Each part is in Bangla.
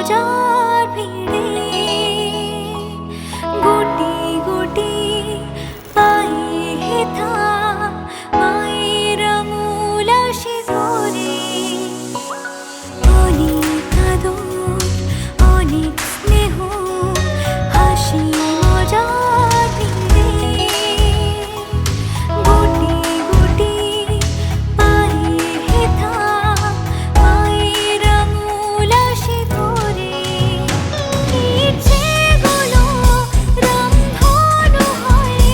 মজার ভিড়ে গুটি গুটি পায়ে হেথা মায়ের আমূল আসে ধরে অনেক আদর অনেক স্নেহ হাসি মজার ভিড়ে গুটি গুটি পায়ে হেথা মায়ের আমূল আসে ধরে ইচ্ছেগুলো রামধনু হয়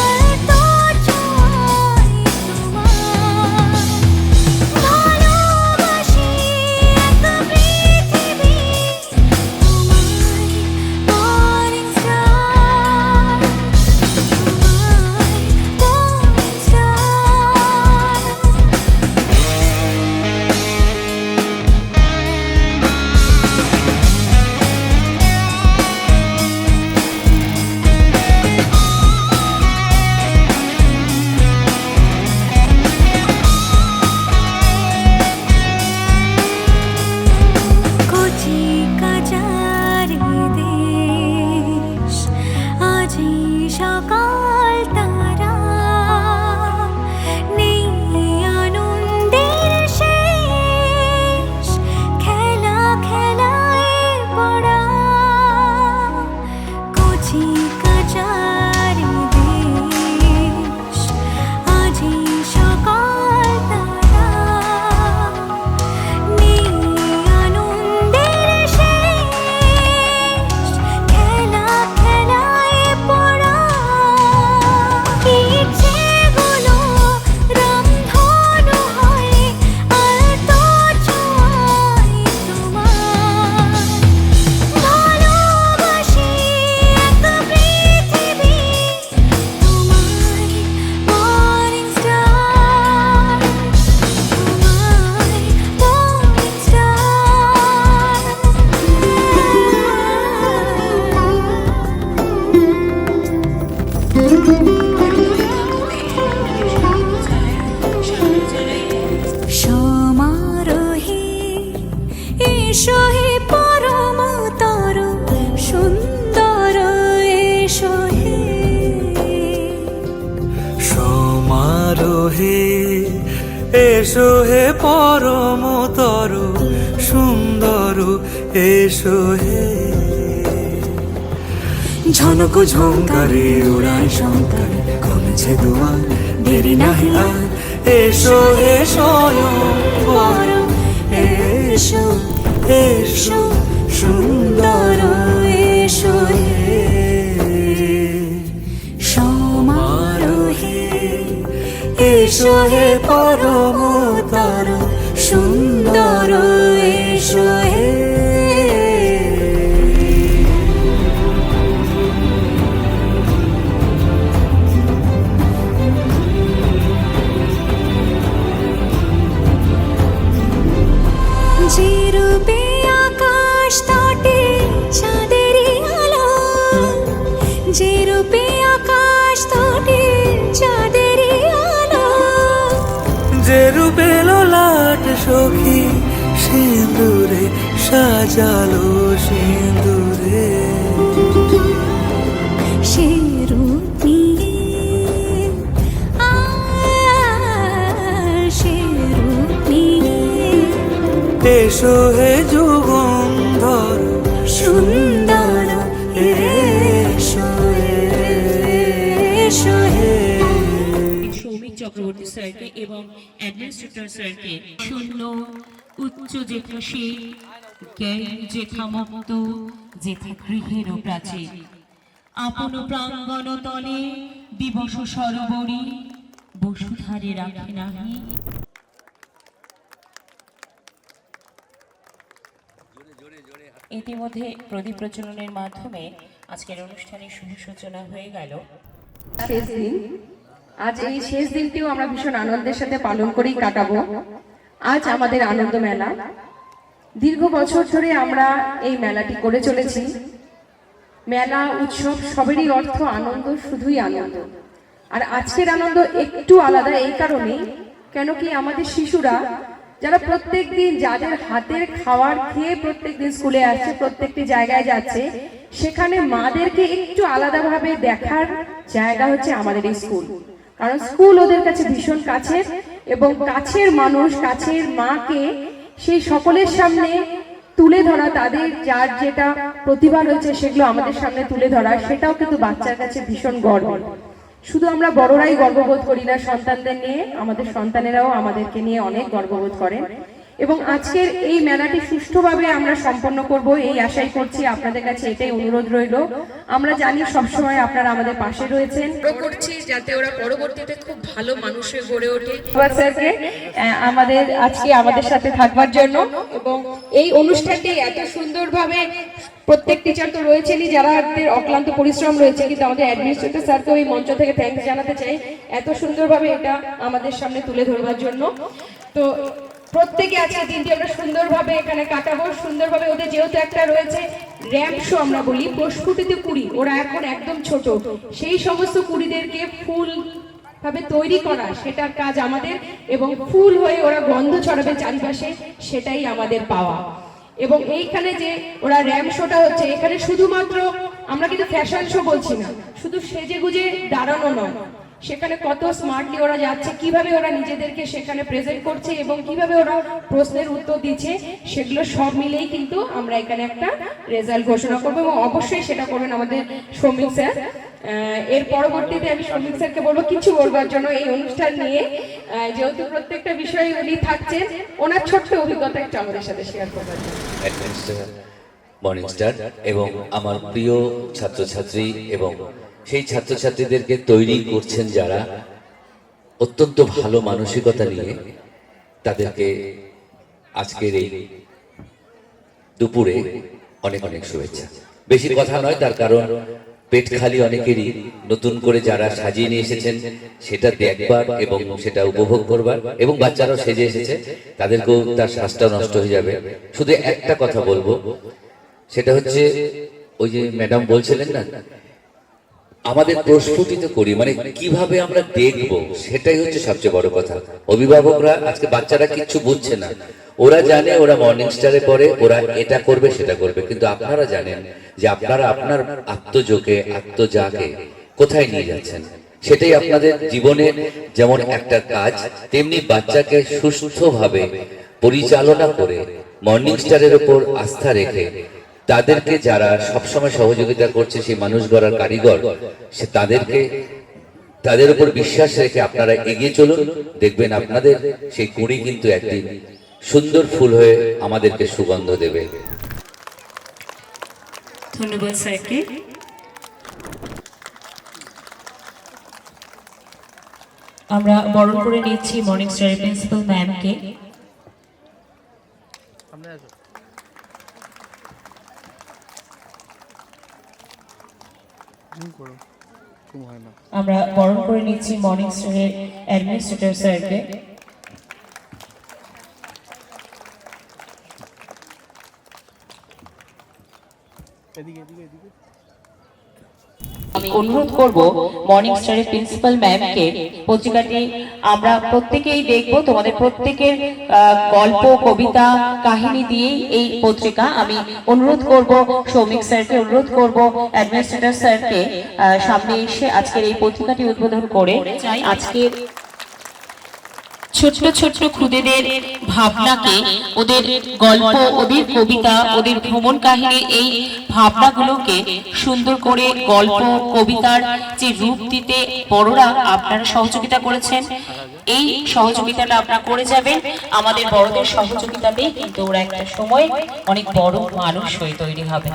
আর তো চাই তোমার ভালোবাসি এত পৃথিবী তোমায় মর্নিং স্টার তোমায় মর্নিং কচি কাচার দেশ আজি সকাল তারা নেই আনন্দের শেষ খেলা খেলায় পড়া কচি কাচার দেশ আজি সকাল তারা নেই আনন্দের শেষ খেলা খেলায় পড়া ইচ্ছেগুলো রামধনু হয় আর তো চাই তোমার ভালোবাসি এত পৃথিবী তোমায় মর্নিং স্টার তোমায় মর্নিং সমারোহে এসো হে পরমতর সুন্দর এসো হে সমারোহে এসো হে পরমতর সুন্দর এসো হে ঝনক ঝঙ্কারে উড়ায় শঙ্কার কমেছে দুয়ার দেরি নাহি আর এসো হে স্বয়ংবর এসো এসো সুন্দর এসো হে সমারোহে এসো হে পরমতর সুন্দর এসো হে যে রূপে আকাশ তটে চাঁদেরই আলো যে রূপে আকাশ তটে চাঁদেরই আলো যে রূপে ললাট সখী সিঁদুরে সাজালো সিঁদুরে সে রূপ নিয়ে সে রূপ নিয়ে এসো হে যুগন্ধর সুন্দর এসো এসো হে সৌমিক চক্রবর্তী স্যারকে এবং অ্যাডমিনিস্ট্রেটর স্যারকে শূন্য উচ্চ যেথাসী জ্ঞান যেথামত্ত যেথা গৃহেরও প্রাচীর আপন প্রাঙ্গণ তলে দিবস সরোবরী বসুধারে রাখে নাহি ইতিমধ্যে প্রদীপ প্রচলনের মাধ্যমে আজকের অনুষ্ঠানের শুভ সূচনা হয়ে গেল। শেষ দিন আজ এই শেষ দিনটিও আমরা ভীষণ আনন্দের সাথে পালন করেই কাটাবো। আজ আমাদের আনন্দ মেলা, দীর্ঘ বছর ধরে আমরা এই মেলাটি করে চলেছি। মেলা উৎসব সবেরই অর্থ আনন্দ, শুধুই আনন্দ। আর আজকের আনন্দ একটু আলাদা এই কারণে, কেন কি আমাদের শিশুরা যারা প্রত্যেকদিন যাদের হাতের খাবার খেয়ে প্রত্যেকদিন স্কুলে আসছে, প্রত্যেকটি জায়গায় যাচ্ছে, সেখানে মাদেরকে একটু আলাদাভাবে দেখার জায়গা হচ্ছে আমাদের এই স্কুল। কারণ স্কুল ওদের কাছে ভীষণ কাছের, এবং কাছের মানুষ, কাছের মাকে সেই সকলের সামনে তুলে ধরা, তাদের যার যেটা প্রতিভা রয়েছে সেগুলো আমাদের সামনে তুলে ধরা, সেটাও কিন্তু বাচ্চার কাছে ভীষণ গর্ব। শুধু আমরা বড়রাই গর্ববোধ করি না সন্তানদের নিয়ে, আমাদের সন্তানেরাও আমাদেরকে নিয়ে অনেক গর্ববোধ করেন। এবং আজকের এই মেলাটি সুষ্ঠুভাবে আমরা সম্পন্ন করব এই আশাই করছি। আপনাদের কাছে এটাই অনুরোধ রইল। আমরা জানি সবসময় আপনারা আমাদের পাশে রয়েছেন, করছি যাতে ওরা পরবর্তীতে খুব ভালো মানুষ হয়ে গড়ে ওঠে। স্যারকে আমাদের আজকে আমাদের সাথে থাকবার জন্য, এবং এই অনুষ্ঠানটি এত সুন্দরভাবে প্রত্যেক টিচার তো রয়েছেনই যারা অক্লান্ত পরিশ্রম রয়েছে, কিন্তু আমাদের অ্যাডমিনিস্ট্রেটর স্যারকেও এই মঞ্চ থেকে থ্যাঙ্কস জানাতে চাই এত সুন্দরভাবে এটা আমাদের সামনে তুলে ধরবার জন্য। তো প্রত্যেকে আজকে দিনটি আমরা সুন্দরভাবে এখানে কাটাবো, সুন্দরভাবে। ওদের যেহেতু একটা রয়েছে র্যাম্প শো আমরা বলি, প্রস্ফুটিত কুড়ি, ওরা এখন একদম ছোট, সেই সমস্ত কুড়িদেরকে ফুল ভাবে তৈরি করা, সেটার কাজ আমাদের, এবং ফুল হয়ে ওরা গন্ধ ছড়াবে চারিপাশে, সেটাই আমাদের পাওয়া। এবং এইখানে যে ওরা র্যাম্প শোটা হচ্ছে, এখানে শুধুমাত্র আমরা কিন্তু ফ্যাশন শো বলছি না, শুধু সেজে গুজে দাঁড়ানো নয়, সেখানে কত স্মার্টলি ওরা যাচ্ছে, কিভাবে ওরা নিজেদেরকে সেখানে প্রেজেন্ট করছে এবং কিভাবে ওরা প্রশ্নের উত্তর দিচ্ছে, সেগুলো সব মিলেই কিন্তু আমরা এখানে একটা রেজাল্ট ঘোষণা করবো, এবং অবশ্যই সেটা করবেন আমাদের শ্রমিক স্যার। এর পরবর্তীতে আমি শ্রমিক স্যারকে বলবো কিছু বলবার জন্য এই অনুষ্ঠান নিয়ে, যেহেতু প্রত্যেকটা বিষয়ে উনি থাকছেন, ওনার ছোট্ট অভিজ্ঞতা একটু আমাদের সাথে শেয়ার করবার জন্য। মর্নিং স্টার এবং আমার প্রিয় ছাত্রছাত্রী এবং সেই ছাত্রছাত্রীদেরকে তৈরি করছেন যারা অত্যন্ত ভালো মানসিকতা নিয়ে, তাদেরকে আজকের এই দুপুরে অনেক অনেক শুভেচ্ছা। বেশি কথা নয়, তার কারণ পেট খালি অনেকেরই, নতুন করে যারা সাজিয়ে নিয়ে এসেছেন সেটা দেখবার এবং সেটা উপভোগ করবার, এবং বাচ্চারাও সেজে এসেছে, তাদেরকেও তার শ্বাসটা নষ্ট হয়ে যাবে। শুধু একটা কথা বলবো, সেটা হচ্ছে ওই যে ম্যাডাম বলছিলেন না, আমাদের প্রস্ফুটিত করি, মানে কিভাবে আমরা দেখবো, সেটাই হচ্ছে সবচেয়ে বড় কথা। অভিভাবকরা আজকে বাচ্চারা কিচ্ছু বুঝছে না, ওরা জানে ওরা মর্নিং স্টারে পড়ে, ওরা এটা করবে সেটা করবে, কিন্তু আপনারা জানেন যে আপনারা আপনার আত্মযোগে আত্মজাকে কোথায় নিয়ে যাচ্ছেন। সেটাই আপনাদের জীবনের যেমন একটা কাজ, তেমনি বাচ্চাকে সুস্থভাবে পরিচালনা করে মর্নিং স্টারের উপর আস্থা রেখে তাদেরকে যারা সবসময় সহযোগিতা করছে, সেই মানুষ গড়ার কারিগর, সে তাদের উপর বিশ্বাস রেখে আপনারা এগিয়ে চলুন। দেখবেন আপনাদের সেই কুড়ি কিন্তু একদিন সুন্দর ফুল হয়ে আমাদেরকে সুগন্ধ দেবে। ধন্যবাদ স্যারকে। আমরা বরণ করে নিচ্ছি মর্নিং স্টারের প্রিন্সিপাল ম্যামকে। আমরা বরণ করে নিচ্ছি মর্নিং স্টারের অ্যাডমিনিস্ট্রেটর স্যারকে। আমি অনুরোধ করব মর্নিং স্টারের প্রিন্সিপাল ম্যামকে, পত্রিকাটি আমরা প্রত্যেকেই দেখব, তোমাদের প্রত্যেকের গল্প, কবিতা, কাহিনী দিয়ে এই পত্রিকা। আমি অনুরোধ করব শ্রমিক স্যারকে, অনুরোধ করব অ্যাডমিনিস্ট্রেটর স্যারকে সামনে এসে আজকের এই পত্রিকাটি উদ্বোধন করে আজকের ছোট্ট ছোট্ট খুদেদের ভাবনাকে, ওদের গল্প, ওদের কবিতা, ওদের ভ্রমণ কাহিনী, এই ভাবনাগুলোকে সুন্দর করে গল্প, কবিতার যে রূপ দিতে বড়রা আপনারা সহযোগিতা করেছেন, এই সহযোগিতাটা আপনারা করে যাবেন। আমাদের বড়দের সহযোগিতাতেই কিন্তু ওরা একটা সময় অনেক বড় মানুষ হয়ে তৈরি হবে।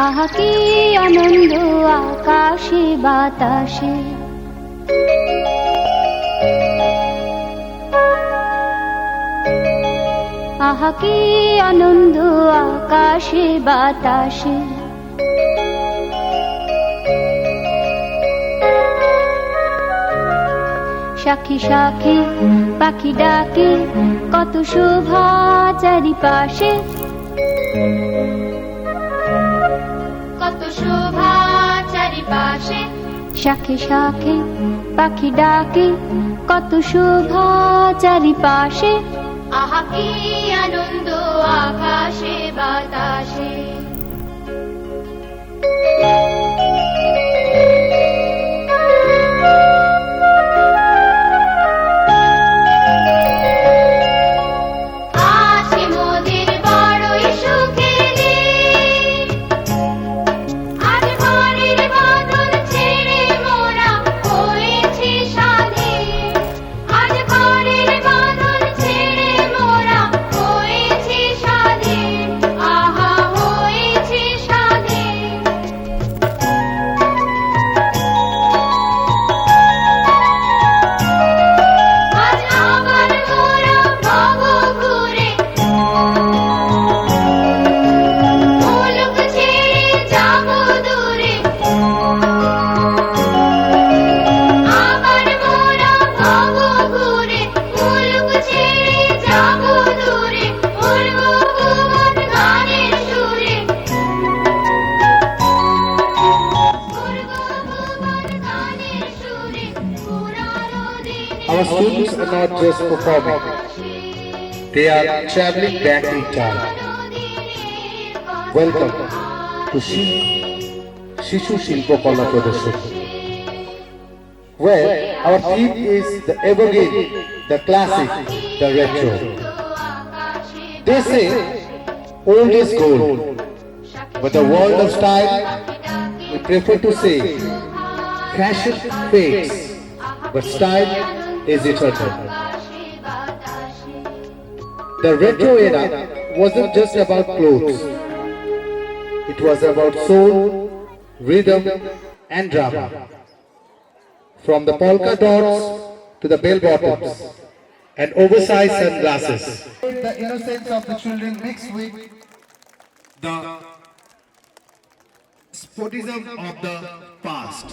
আহা কি আনন্দ আকাশে বাতাসে, আহা কি আনন্দ আকাশে বাতাসে, সাক্ষী সাক্ষী পাখি ডাকে, কত শোভা চারিপাশে, শাখে শাখে পাখি ডাকে কত শোভা চারিপাশে আহা কি আনন্দ আকাশে বাতাসে আজকে মোদের বড়ই সুখের দিন। আজ ঘরের বাঁধন ছেড়ে মোরা হয়েছি স্বাধীন। আজ ঘরের বাঁধন ছেড়ে মোরা হয়েছি স্বাধীন। আহা হয়েছি স্বাধীন। আজ আবার মোরা ভব ঘুরে মুলুক ছেড়ে যাব দূরে। আবার মোরা ভব ঘুরে মুলুক ছেড়ে যাব দূরে। উড়ব ভুবন গানের সুরে। উড়ব ভুবন গানের সুরে। পুরানো দিনে Our students are not just performing, they are traveling back in time. Welcome to Shishu Shilpo Kala Pradashani, where our theme is the evergreen, the classic, the retro. They say old is gold, but the world of style, we prefer to say fashion fades, but style is eternal. The retro era wasn't just about clothes. It was about soul, rhythm, and drama. From the polka dots to the bell bottoms and oversized sunglasses. The innocence of the children mixed with the sportism of the past.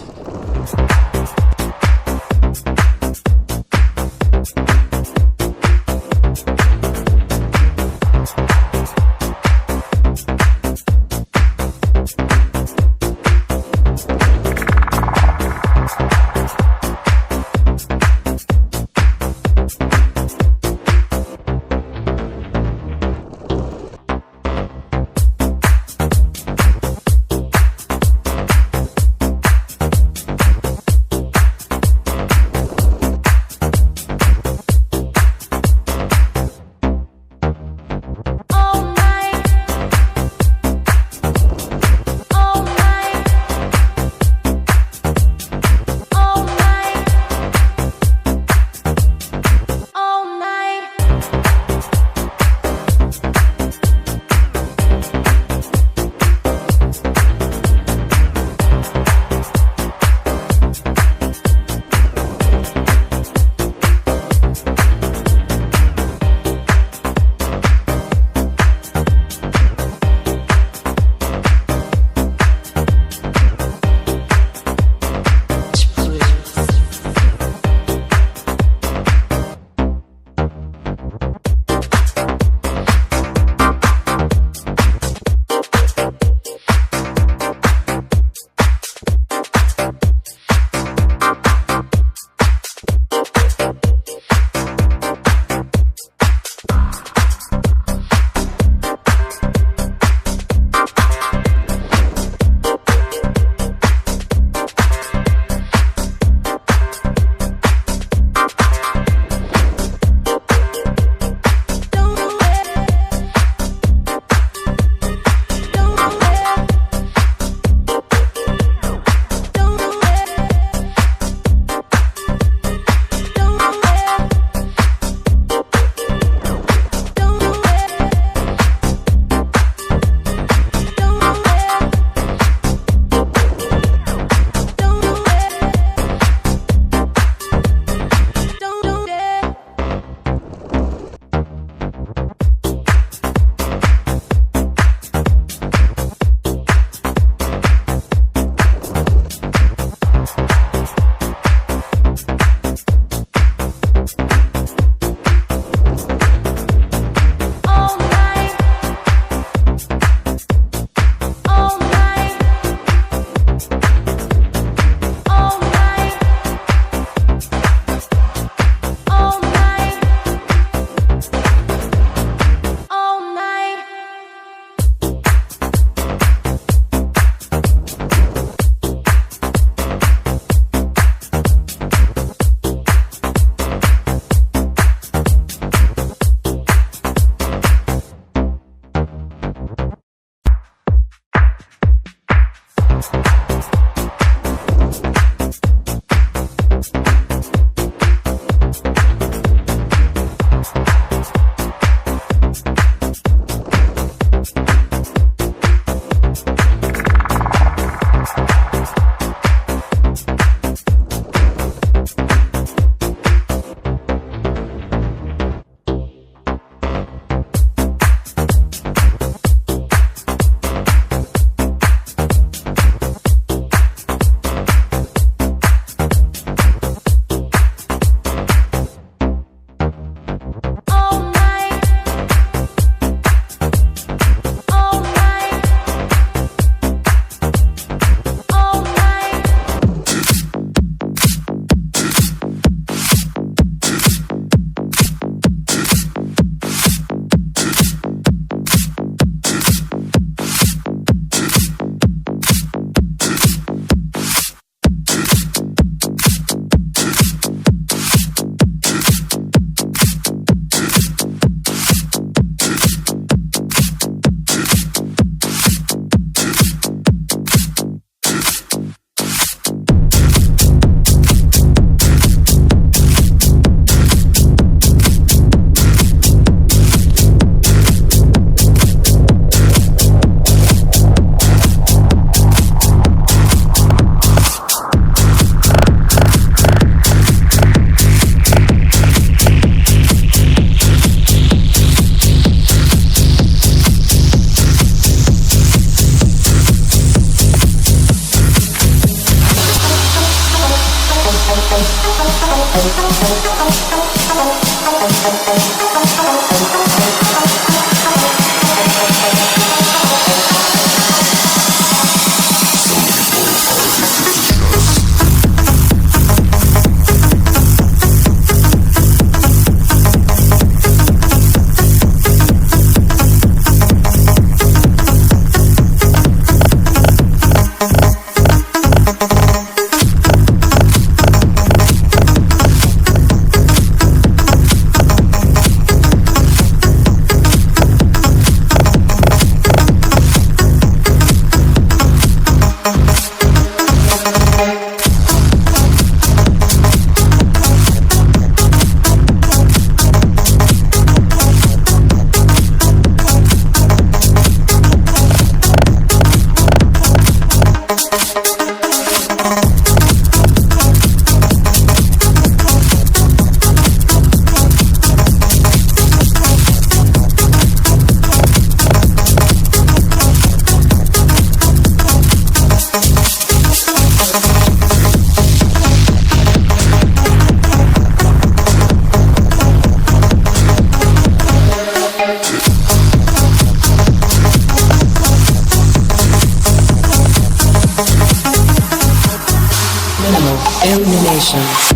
Illumination.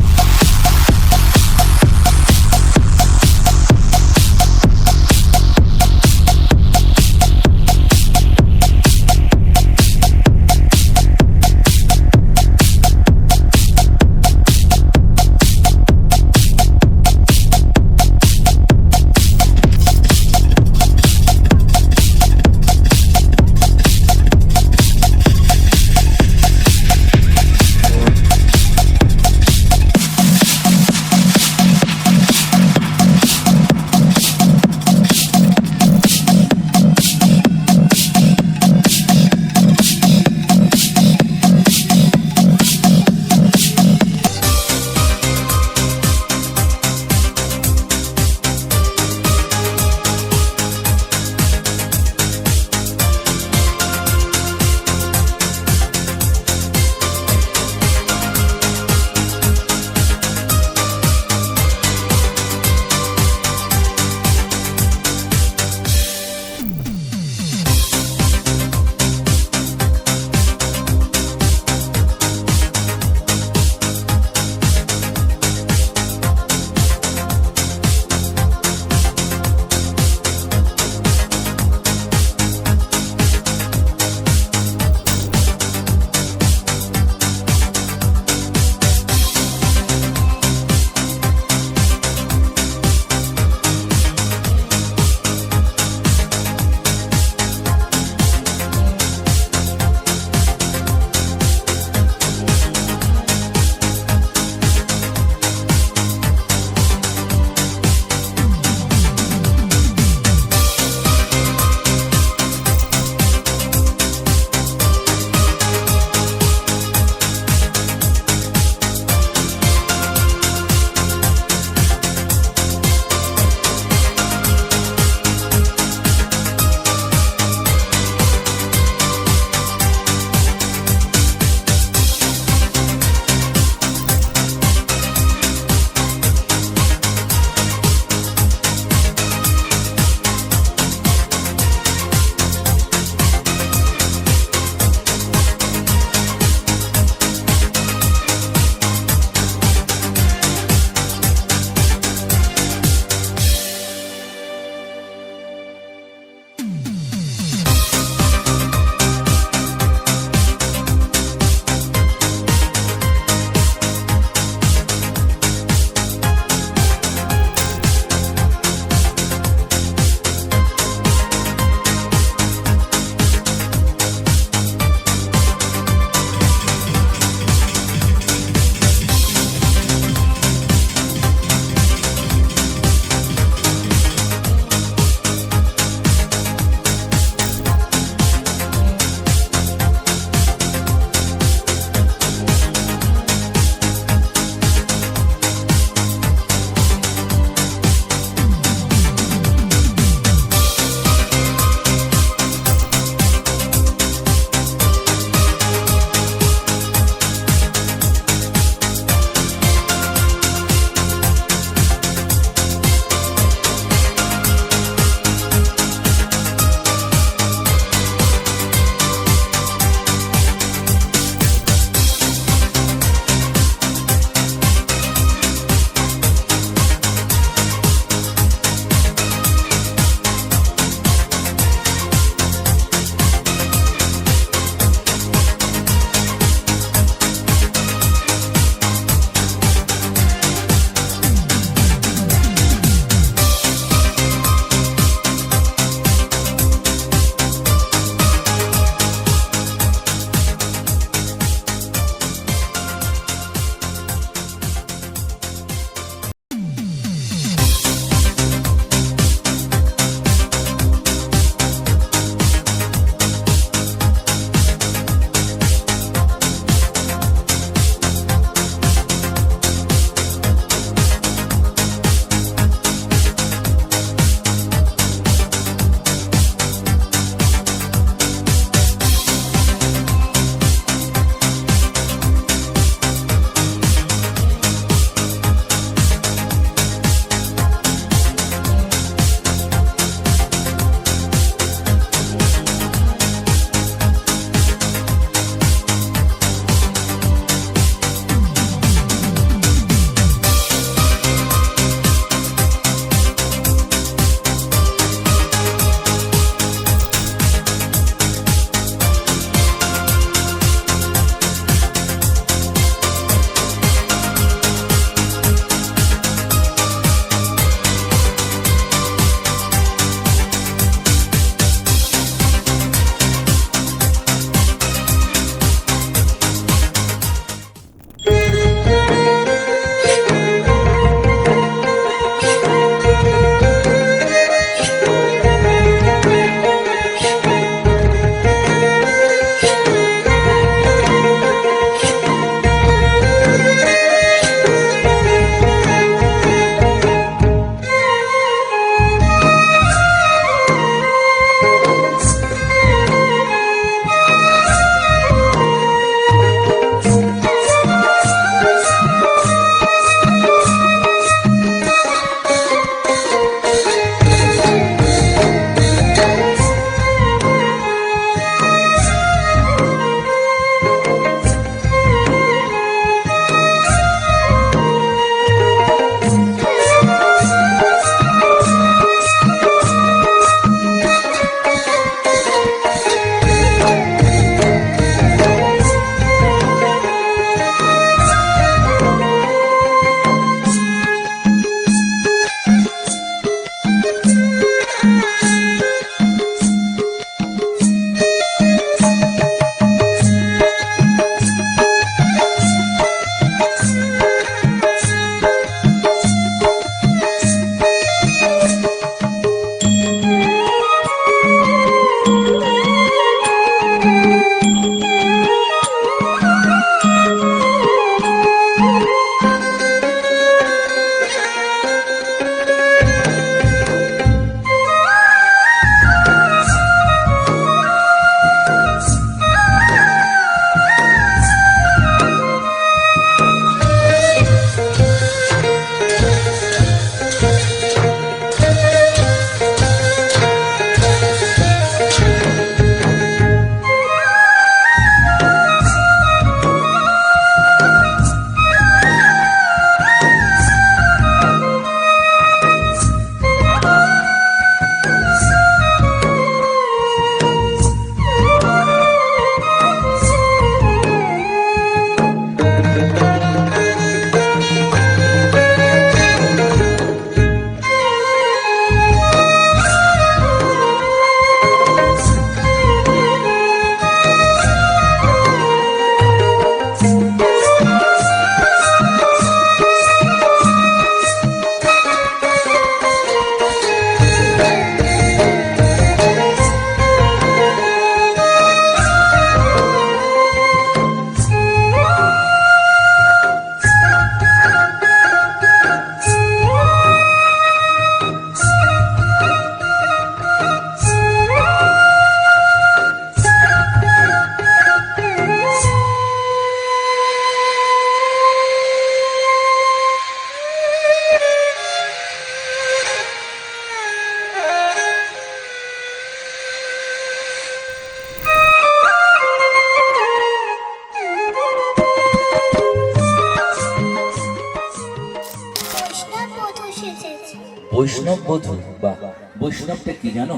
বৈষ্ণব বধূ বা বৈষ্ণবটা কি জানো?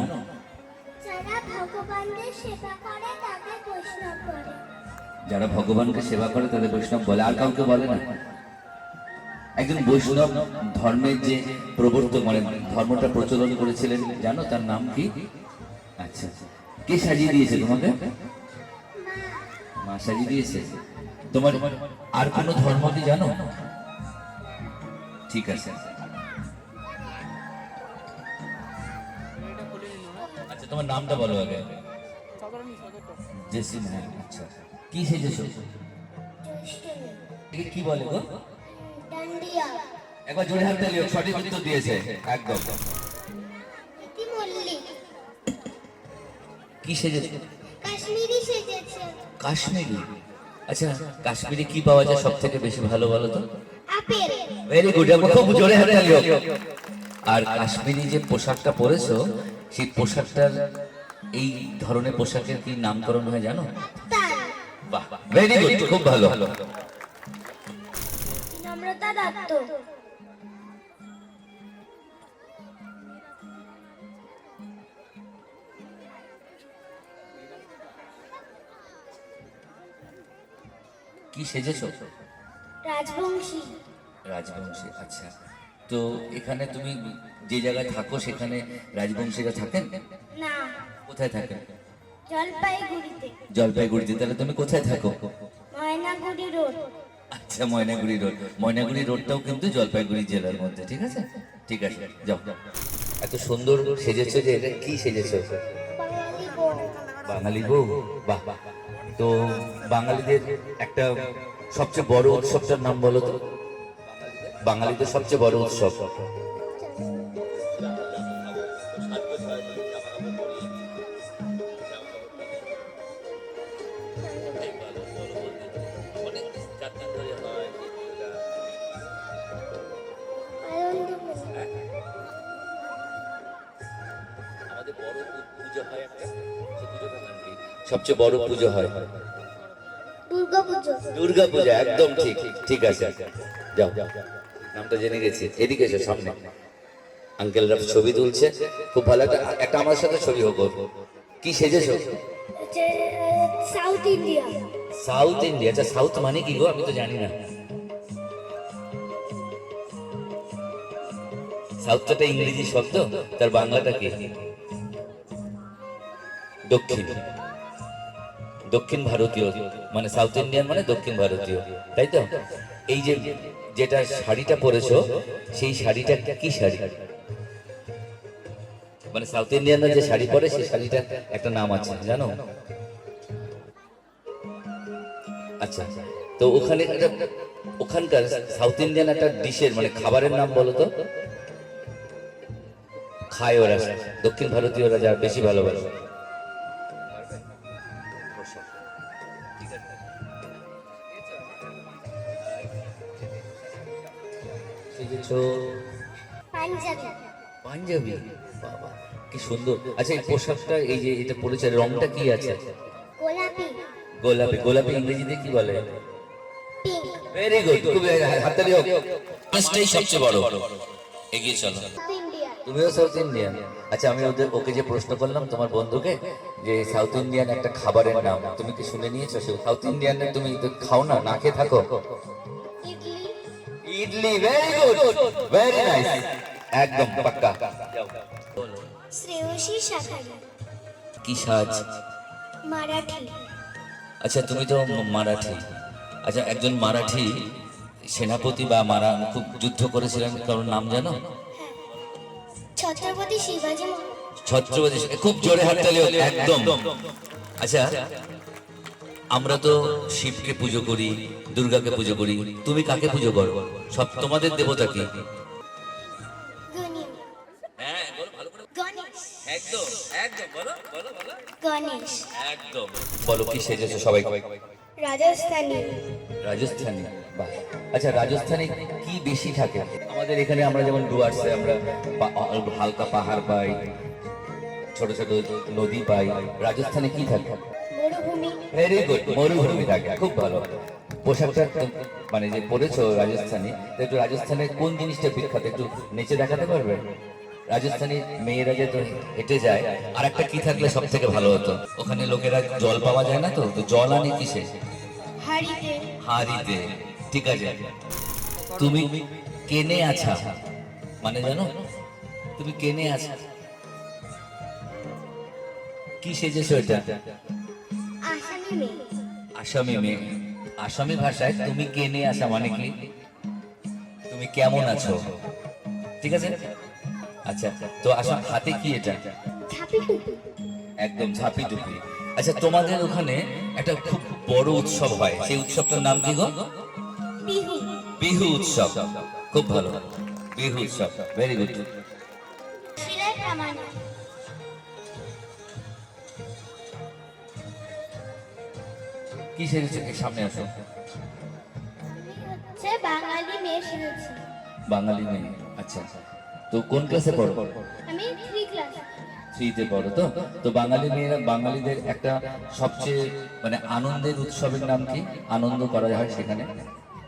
যারা ভগবানদের সেবা করে তাকে বৈষ্ণব বলে। যারা ভগবানকে সেবা করে তাদের বৈষ্ণব বলে, আর কাউকে বলে না। একজন বৈষ্ণব ধর্মের যে প্রবর্তক মানে ধর্মটা প্রচলন করেছিলেন জানো তার নাম কি? আচ্ছা, কে সাজিয়ে দিয়েছে তোমাকে? মা সাজিয়ে দিয়েছে। তোমার আর কোনো ধর্ম কি জানো? ঠিক আছে, আচ্ছা তোমার নামটা বলো আগে। জেসিন, হ্যাঁ। আচ্ছা, কি সেজেছো? একে কি বলে গো? ডান্ডিয়া। একবার জোরে হাত তালিও, সঠিক উত্তর দিয়েছে একদম। ইতি মল্লিক। কি সেজেছো? কাশ্মীরি সেজেছে। কাশ্মীরি। আচ্ছা, কাশ্মীরি কি পাওয়া যায় সব থেকে বেশি ভালো বলো তো? আপেল। ভেরি গুড, খুব জোরে হাত তালিও। আর কাশ্মীরি যে পোশাকটা পরেছো সেই পোশাকটার এই ধরনের পোশাকের কি নামকরণ হয় জানো? তাল। বাহ, ভেরি গুড, খুব ভালো। নম্রতা দত্ত। কি সেজেছো? রাজবংশী। রাজবংশী। আচ্ছা, তো এখানে তুমি যে জায়গায় থাকো সেখানে রাজবংশীরা থাকেন? না, কোথায় থাকেন? জলপাইগুড়িতে। জলপাইগুড়িতে। তাহলে তুমি কোথায় থাকো? ময়নাগুড়ি রোড। আচ্ছা, ময়নাগুড়ি রোড। ময়নাগুড়ি রোডটাও কিন্তু জলপাইগুড়ি জেলার মধ্যে। ঠিক আছে, ঠিক আছে, যাও। এত সুন্দর সেজেছো যে, এটা কি সেজেছো? বাঙালি বউ। বাঙালি বউ। বাহ বাহ। তো বাঙালিদের একটা সবচেয়ে বড় উৎসবটার নাম বলো তো? বাঙালিদের সবচেয়ে বড় উৎসব? আমাদের বড় পুজো হয় একটা, সেই পুজোটার নাম কি? সবচেয়ে বড় পুজো হয় দুর্গাপুজো। দুর্গা পূজা। একদম ঠিক, ঠিক আছে, যাও। নামটা জেনে গেছি। এদিকে এসো সামনে, আঙ্কেলরা ছবি তুলছে, খুব ভালো। একটা আমার সাথে ছবি হোক। কি সেজেছো? South India. South India. আচ্ছা, সাউথ মানে কি গো? আমি তো জানি না। সাউথ তো একটা ইংরেজি শব্দ, তার বাংলাটা কি? দক্ষিণ। দক্ষিণ ভারতীয় মানে সাউথ ইন্ডিয়ান মানে দক্ষিণ ভারতীয়, তাই তো? এই যে যেটা শাড়িটা পরেছো সেই শাড়িটা কি শাড়ি? মানে সাউথ ইন্ডিয়ানরা যে শাড়ি পরে সেই শাড়িটা একটা নাম আছে জানো? আচ্ছা, তো ওখানে ওখানকার সাউথ ইন্ডিয়ান একটা ডিশের মানে খাবারের নাম বলো তো? খায় ওরা, দক্ষিণ ভারতীয়রা যা বেশি ভালোবাসে। পাঞ্জাবি। পাঞ্জাবি। বাবা, কি সুন্দর। আচ্ছা, এই পোশাকটা এই যে এটা পরেছে রংটা কি আছে? গোলাপি। গোলাপি। গোলাপি ইংরেজিতে কি বলে? পিঙ্ক। ভেরি গুড, খুব হাততালি হোক। পাঁচটাই সবচেয়ে বড়। এগিয়ে চলো। South India. তুমিও সাউথ ইন্ডিয়ান? আচ্ছা, আমি ওকে যে প্রশ্ন করলাম তোমার বন্ধুকে যে সাউথ ইন্ডিয়ান একটা খাবারের নাম, তুমি কি শুনে নিয়েছো? সাউথ ইন্ডিয়ানের তুমি তো খাও না, না খেয়ে থাকো? Idli. Idli. Very good, very nice, একদম পাক্কা। শ্রেয়সী শাখারি। কি সাজ? মারাঠি। আচ্ছা, তুমি তো মারাঠি। আচ্ছা, একজন মারাঠি সেনাপতি বা খুব যুদ্ধ করেছিলেন, কারোর নাম জানো? ছত্রপতি শিবাজি। ছত্রপতি। খুব জোরে হাততালি হোক, একদম। আচ্ছা, আমরা তো শিবকে পুজো করি, দুর্গাকে পুজো করি, তুমি কাকে পুজো করো? সব তোমাদের দেবতা কি? গণেশ। একদম, একদম, বলো বলো বলো। গণেশ। একদম। বলো কি সেজেছো সবাই? রাজস্থানী। রাজস্থানী। বাহ। আচ্ছা, রাজস্থানে কি বেশি থাকে? আমাদের এখানে আমরা যেমন ডুয়ার্সে আমরা হালকা পাহাড় পাই, ছোট ছোট নদী পাই। রাজস্থানে কি থাকে? মরুভূমি। ভেরি গুড, মরুভূমি থাকে। খুব ভালো। পোশাকটা মানে যে পরেছো রাজস্থানী, তো একটু রাজস্থানের কোন জিনিসটা বিখ্যাত একটু নিচে দেখাতে পারবে? রাজস্থানী মেয়েরা যে তো হেঁটে যায়, আর একটা কি থাকলে সব থেকে ভালো হতো, ওখানে লোকেরা জল পাওয়া যায় না, তো তো জল আনে কিসে? হাড়িতে। হাড়িতে। ঠিক আছে, তুমি কেনে আছা মানে জানো? তুমি কেনে আছা কি সেজেছো এটা? আসামি মেয়ে। আসামি মেয়ে। আসামি ভাষায় তুমি কেনে আসা মানে কি? তুমি কেমন আছো, ঠিক আছে? আচ্ছা, তো আসা হাতে কি এটা? ঝাঁপি টুপি। একদম ঝাঁপি টুপি। আচ্ছা, তোমাদের ওখানে একটা খুব বড় উৎসব হয়, সেই উৎসবটার নাম কি গো? বিহু। বিহু উৎসব। খুব ভালো, বিহু উৎসব, ভেরি গুড। শিরায় প্রামাণিক। কি সেজেছো? সামনে আসো। হচ্ছে বাঙালি মেয়ে সেজেছি। বাঙালি মেয়ে। আচ্ছা, তো কোন ক্লাসে পড়ো? আমি 3 ক্লাস। 3-তে পড়ো। তো তো বাঙালি মেয়েরা, বাঙালিদের একটা সবচেয়ে মানে আনন্দের উৎসবের নাম কি? আনন্দ করা হয় সেখানে?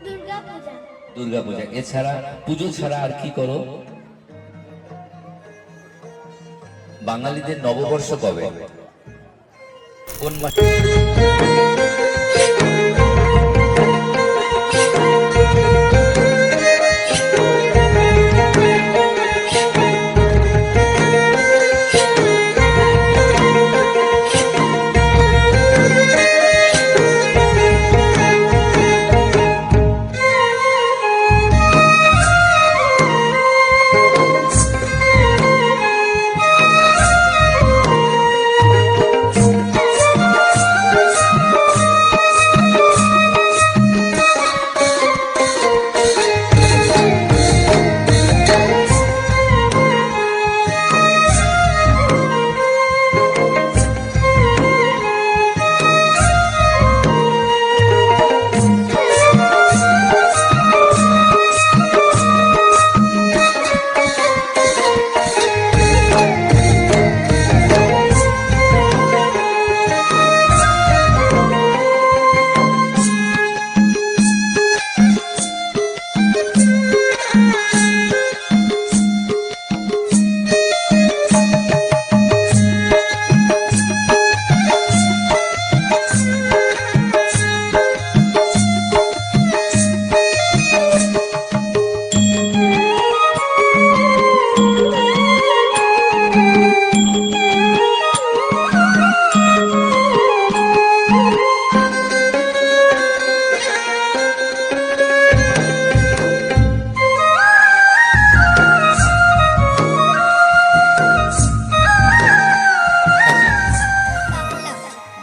দুর্গা পূজা। দুর্গা পূজা। এছাড়া পুজো ছাড়া আর কি করো? বাঙালিদের নববর্ষ কবে, কোন মাসে?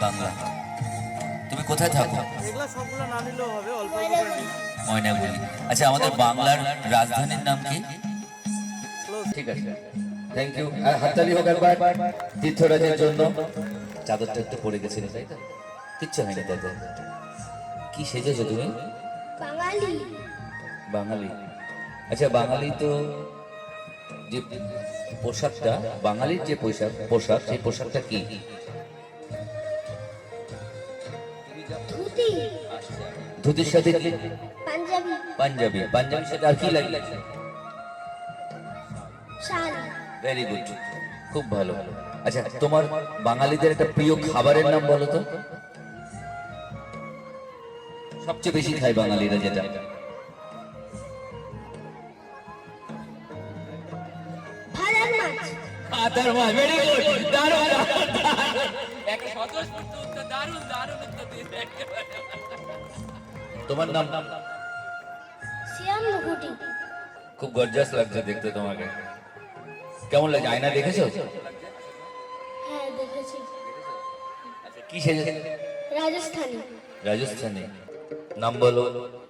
বাংলা। তুমি কোথায় থাকো? এগুলা সবগুলো না নিলেও হবে, অল্প অল্প করে নিই। ময়নাগুড়ি। আচ্ছা, আমাদের বাংলার রাজধানীর নাম কি? ঠিক আছে, থ্যাংক ইউ। আর হাততালি হোক একবার তীর্থরাজের জন্য। চাদরটা একটু পড়ে গেছিল, তাই তো? কিচ্ছু হয়নি তাতে। কি সেজেছো তুমি? বাঙালি। বাঙালি। আচ্ছা, বাঙালি তো যে পোশাকটা, বাঙালির যে পোশাক সেই পোশাকটা কি? ধুতি। ধুতির সাথে কি? পাঞ্জাবি। পাঞ্জাবি। পাঞ্জাবির সাথে আর কি লাগে? শাল। ভেরি গুড, খুব ভালো। আচ্ছা, তোমার বাঙালিদের একটা প্রিয় খাবারের নাম বলো তো? সবচেয়ে বেশি খায় বাঙালিরা যেটা? ভাড়ার মাছ। আদার মাছ। ভেরি গুড, দারুণ। তোমার নাম? শ্যাম মুকুটি। খুব গর্জাস লাগছে দেখতে তোমাকে। কেমন লাগছে? আয়না দেখেছো? হ্যাঁ দেখেছি। কি সেজে? রাজস্থানী। রাজস্থানী। নাম বলো?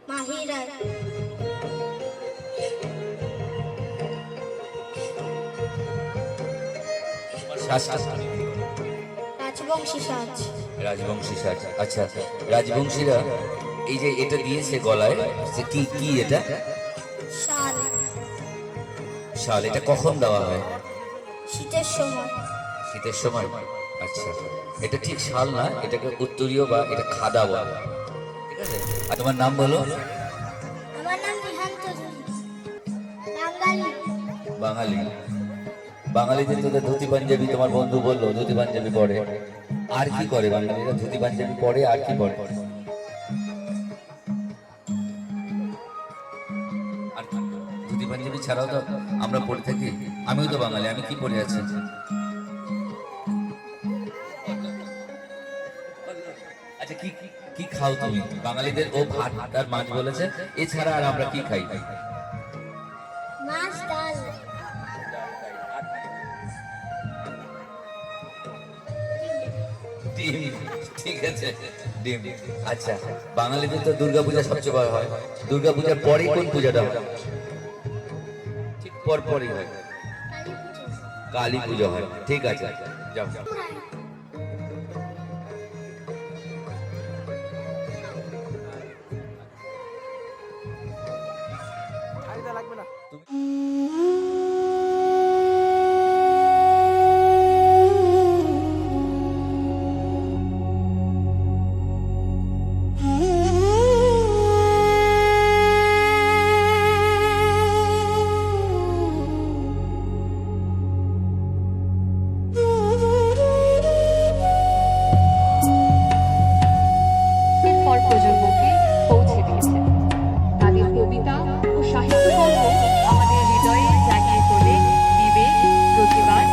মাহি রায়। রাজবংশী সাজ। রাজবংশী সাজ। আচ্ছা, রাজবংশীরা এই যে এটা দিয়েছে গলায়, কি কি এটা? শাল। শাল। এটা কখন দেওয়া হয়? শীতের সময়। শীতের সময়। আচ্ছা, এটা ঠিক শাল না, এটাকে উত্তরীয় বা এটা খাদা বলে, ঠিক আছে? আর তোমার নাম বলো। আমার নাম রিহান চৌধুরী, বাঙালি। বাঙালি। বাঙালিদের তোদের ধুতি পাঞ্জাবি, তোমার বন্ধু বললো ধুতি পাঞ্জাবি পরে। আর কি করে বাঙালিরা? ধুতি পাঞ্জাবি পরে আর কি পরে? আর ধুতি পাঞ্জাবি ছাড়াও তো আমরা পরে থাকি। আমিও তো বাঙালি, আমি কি পরে আছি? আচ্ছা, কি কি খাও তুমি? বাঙালিদের ও ভাত আর মাছ বলেছে, এছাড়া আর আমরা কি খাই? মাছ, ডাল, ডিম। ঠিক আছে, ডিম। আচ্ছা, বাঙালিদের তো দুর্গাপূজা সবচেয়ে বড় হয়। দুর্গাপূজার পরে কোন পূজাটা হয়? ঠিক পরপরই হয়, কালী পুজো হয়। ঠিক আছে, যাও। চাহিদা লাগবে না। পর প্রজন্মকে পৌঁছে দিয়েছে। তাদের কবিতা ও সাহিত্যকর্ম আমাদের হৃদয়ে জাগিয়ে তোলে বিবেক, প্রতিবাদ।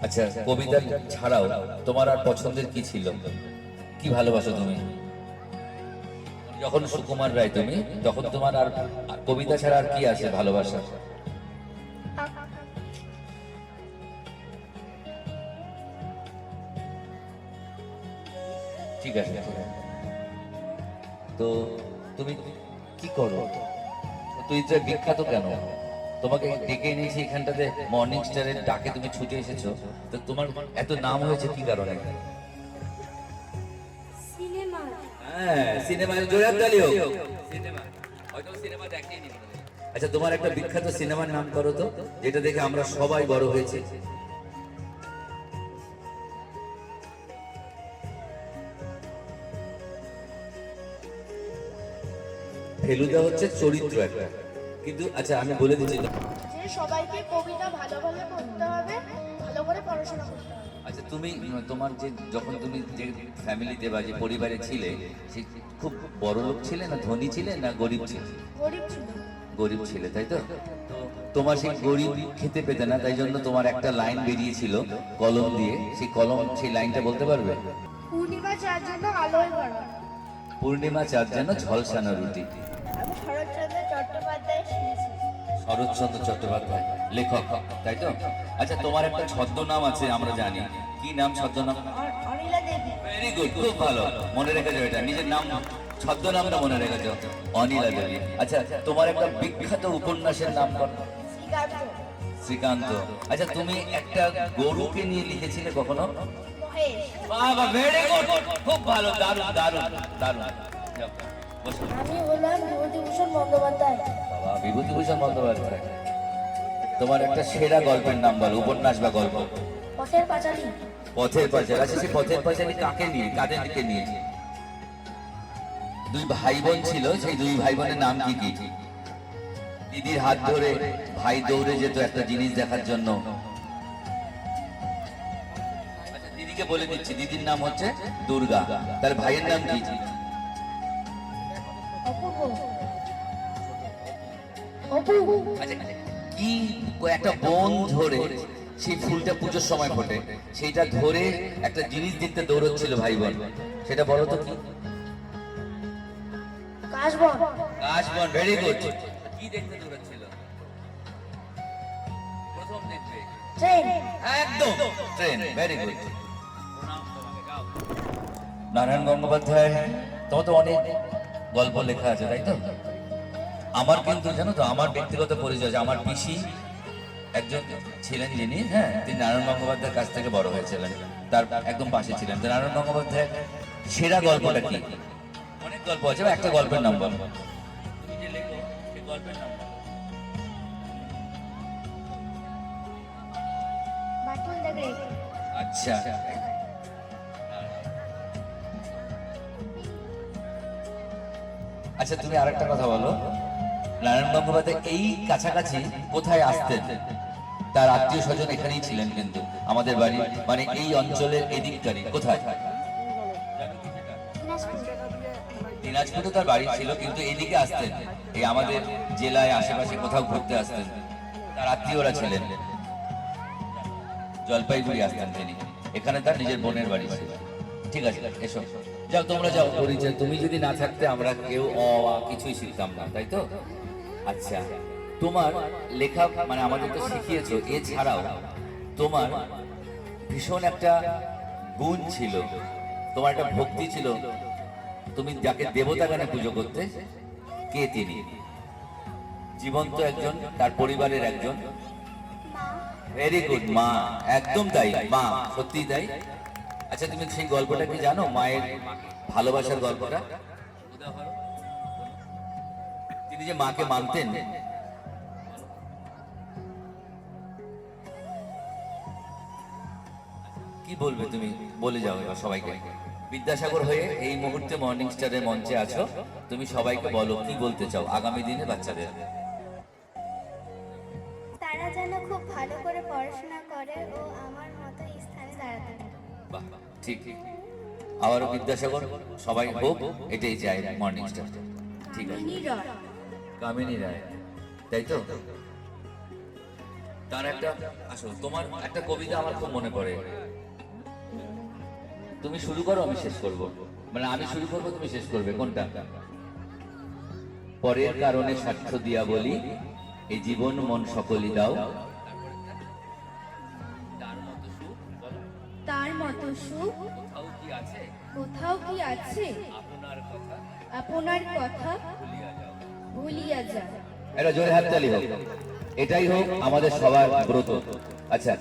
আচ্ছা, কবিতা ছাড়াও তোমার আর পছন্দের কি ছিল? কি ভালোবাসো তুমি? যখন সুকুমার রায় তুমি, তখন তোমার আর কবিতা ছাড়া আর কি আছে ভালোবাসা? ঠিক আছে ঠিক আছে। তো তুমি কি করো? তুই তো বিখ্যাত কেন? তোমাকে ডেকে এনেছি এখানটাতে, মর্নিং স্টারের ডাকে তুমি ছুটে এসেছো, তো তোমার এত নাম হয়েছে কি কারণে? সিনেমা। হ্যাঁ, সিনেমায় জোরে তালি হোক। সিনেমা হয়তো সিনেমা দেখেনি। আচ্ছা, তোমার একটা বিখ্যাত সিনেমার নাম করো তো, যেটা দেখে আমরা সবাই বড় হয়েছি। ফেলুদা হচ্ছে চরিত্র একটা, কিন্তু আচ্ছা আমি বলে দিচ্ছি। যে সবাইকে কবিতা ভালো ভালো পড়তে হবে, ভালো করে পড়াশোনা করতে হবে। আচ্ছা, তুমি তোমার যে যখন তুমি যে ফ্যামিলিতে বা যে পরিবারে ছিলে, সে খুব বড় লোক ছিলে না ধনী ছিলে না গরিব ছিলে? গরিব ছিল। গরিব ছিলে, তাই তো? তো তোমার সেই গরিব খেতে পেতে না, তাই জন্য তোমার একটা লাইন বেরিয়েছিল কলম দিয়ে, সেই কলম, সেই লাইনটা বলতে পারবে? পূর্ণিমা চার জন্য আলোয় ভরা। পূর্ণিমা চাঁদ যেন ঝলসানো রুটি। আমি শরৎচন্দ্র চট্টোপাধ্যায় শুনেছি। শরৎচন্দ্র চট্টোপাধ্যায় লেখক, তাই তো? আচ্ছা, তোমার একটা ছদ্মনাম আছে আমরা জানি, কি নাম ছদ্মনাম? অনিলা দেবী। ভেরি গুড, খুব ভালো, মনে রেখেছো এটা, নিজের নাম ছদ্মনামটা মনে রেখেছো, অনিলা দেবী। আচ্ছা, তোমার একটা বিখ্যাত উপন্যাসের নাম কর। শ্রীকান্ত। শ্রীকান্ত। আচ্ছা, তুমি একটা গরুকে নিয়ে লিখেছিলে কখনো? মহেশ। বাবা, ভেরি গুড, খুব ভালো, দারুণ দারুণ দারুণ। যাও, বসো। আমি হলাম বিভূতিভূষণ বন্দ্যোপাধ্যায়। বাবা, বিভূতিভূষণ বন্দ্যোপাধ্যায়। তোমার একটা সেরা গল্পের নাম বলো, উপন্যাস বা গল্প। পথের পাঁচালী। পথের পাঁচালী। আচ্ছা, সেই পথের পাঁচালী কাকে নিয়ে, কাদের দিকে নিয়ে? দুই ভাই বোন ছিল, সেই দুই ভাই বোনের নাম কি কি? দিদির হাত ধরে ভাই দৌড়ে যেত একটা জিনিস দেখার জন্য। আচ্ছা, দিদিকে বলে দিচ্ছি, দিদির নাম হচ্ছে দুর্গা, তার ভাইয়ের নাম কি? অপূর্ব। অপু। আচ্ছা, কি একটা বন ধরে সেই ফুলটা পুজোর সময় ফোটে, সেইটা ধরে একটা জিনিস দেখতে দৌড়চ্ছিল ভাই বোন, সেটা বলো তো কি? কাশবন। কাশবন, ভেরি গুড। কি দেখতে দৌড়চ্ছিল? প্রথম দেখবে ট্রেন। একদম train, very good. Narayan Gangopadhyay, তোমার তো অনেক গল্প লেখা আছে, তাই তো? আমার কিন্তু জানো তো, আমার ব্যক্তিগত পরিচয় আছে, আমার পিসি একজন ছিলেন যিনি, হ্যাঁ, তিনি নারায়ণ গঙ্গোপাধ্যায়ের কাছ থেকে বড় হয়েছিলেন, তার একদম পাশে ছিলেন। তো নারায়ণ গঙ্গোপাধ্যায়ের সেরা গল্পটা কি? অনেক গল্প আছে, একটা গল্পের নাম বলো। তুমি যে লেখো, সেই গল্পের নাম বলো। Batul the great. আচ্ছা, আচ্ছা, তুমি আরেকটা কথা বলো, নারায়ণ গঙ্গোপাধ্যায় এই কাছাকাছি কোথায় আসতেন? তার আত্মীয় স্বজন এখানেই ছিলেন, কিন্তু আমাদের বাড়ি মানে এই অঞ্চলের এদিককারই কোথায়? দিনাজপুরে তার বাড়ি ছিল, কিন্তু এদিকে আসতেন, এই আমাদের জেলায় আশেপাশে কোথাও ঘুরতে আসতেন, তার আত্মীয়রা ছিলেন। জলপাইগুড়ি আসতেন তিনি, এখানে তার নিজের বোনের বাড়ি ছিল। ঠিক আছে, এসো, যাও তোমরা যাও, পরিচয়। তুমি যদি না থাকতে আমরা কেউ কিছুই শিখতাম না, তাই তো? আচ্ছা, তোমার লেখা মানে আমাদের তো শিখিয়েছো, এছাড়াও তোমার ভীষণ একটা গুণ ছিল, তোমার একটা ভক্তি ছিল, তুমি যাকে দেবতা গানে পুজো করতে, কে তিনি? জীবন্ত একজন, তার পরিবারের একজন। ভেরি গুড, মা, একদম তাই, মা, সত্যি তাই। আচ্ছা, তুমি সেই গল্পটা কি জানো, মায়ের ভালোবাসার গল্পটা? তিনি যে মাকে মানতেন, কি বলবে তুমি, বলে যাও এবার সবাইকে। বিদ্যাসাগর হয়ে এই মুহূর্তে মর্নিং স্টারের মঞ্চে আছো, তুমি সবাইকে বলো কি বলতে চাও আগামী দিনে বাচ্চাদের। তারা যেন খুব ভালো করে পড়াশোনা করে ও আমার মতো স্থানে দাঁড়াতে পারে। বাহ, ঠিক। আবারও বিদ্যাসাগর সবাই হোক, এটাই চাই মর্নিং স্টার। ঠিক আছে, কামিনী রায়, তাই তো? তার একটা, আসো, তোমার একটা কবিতা আমার খুব মনে পড়ে, তুমি শুরু করো, আমি শেষ করব, মানে আমি শুরু করবো, তুমি শেষ করবে, কোনটা? পরের কারণে সাক্ষ্য দিয়া বলি, এই জীবন মন সকলই দাও, তার মতো সুখ কোথাও কি আছে? কোথাও কি আছে আপনার কথা ভুলিয়া যাও। এটা জোরে হাততালি হোক, এটাই হোক আমাদের সবার ব্রত। আচ্ছা,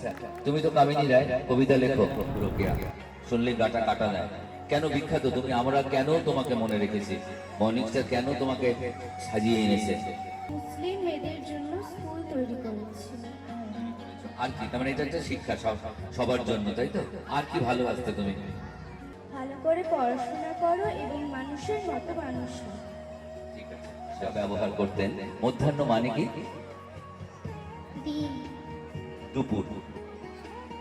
তুমি তো কামিনী রায়, কবিতা লেখো, রোকেয়া শুনলে গাটা কাটা যায়। কেন বিখ্যাত তুমি? আমরা কেন তোমাকে মনে রেখেছি? মর্নিং স্টার কেন তোমাকে সাজিয়ে এনেছে? মুসলিম মেয়েদের জন্য স্কুল তৈরি করেছি। আর কি? তার মানে এটা একটা শিক্ষা সবার জন্য, তাই তো? আর কি ভালোবাসতে তুমি? ভালো করে পড়াশোনা করো এবং মানুষের মতো মানুষ হও। ঠিক আছে, সেটা ব্যবহার করতেন। মধ্যাহ্ন মানে কি? দিন দুপুর।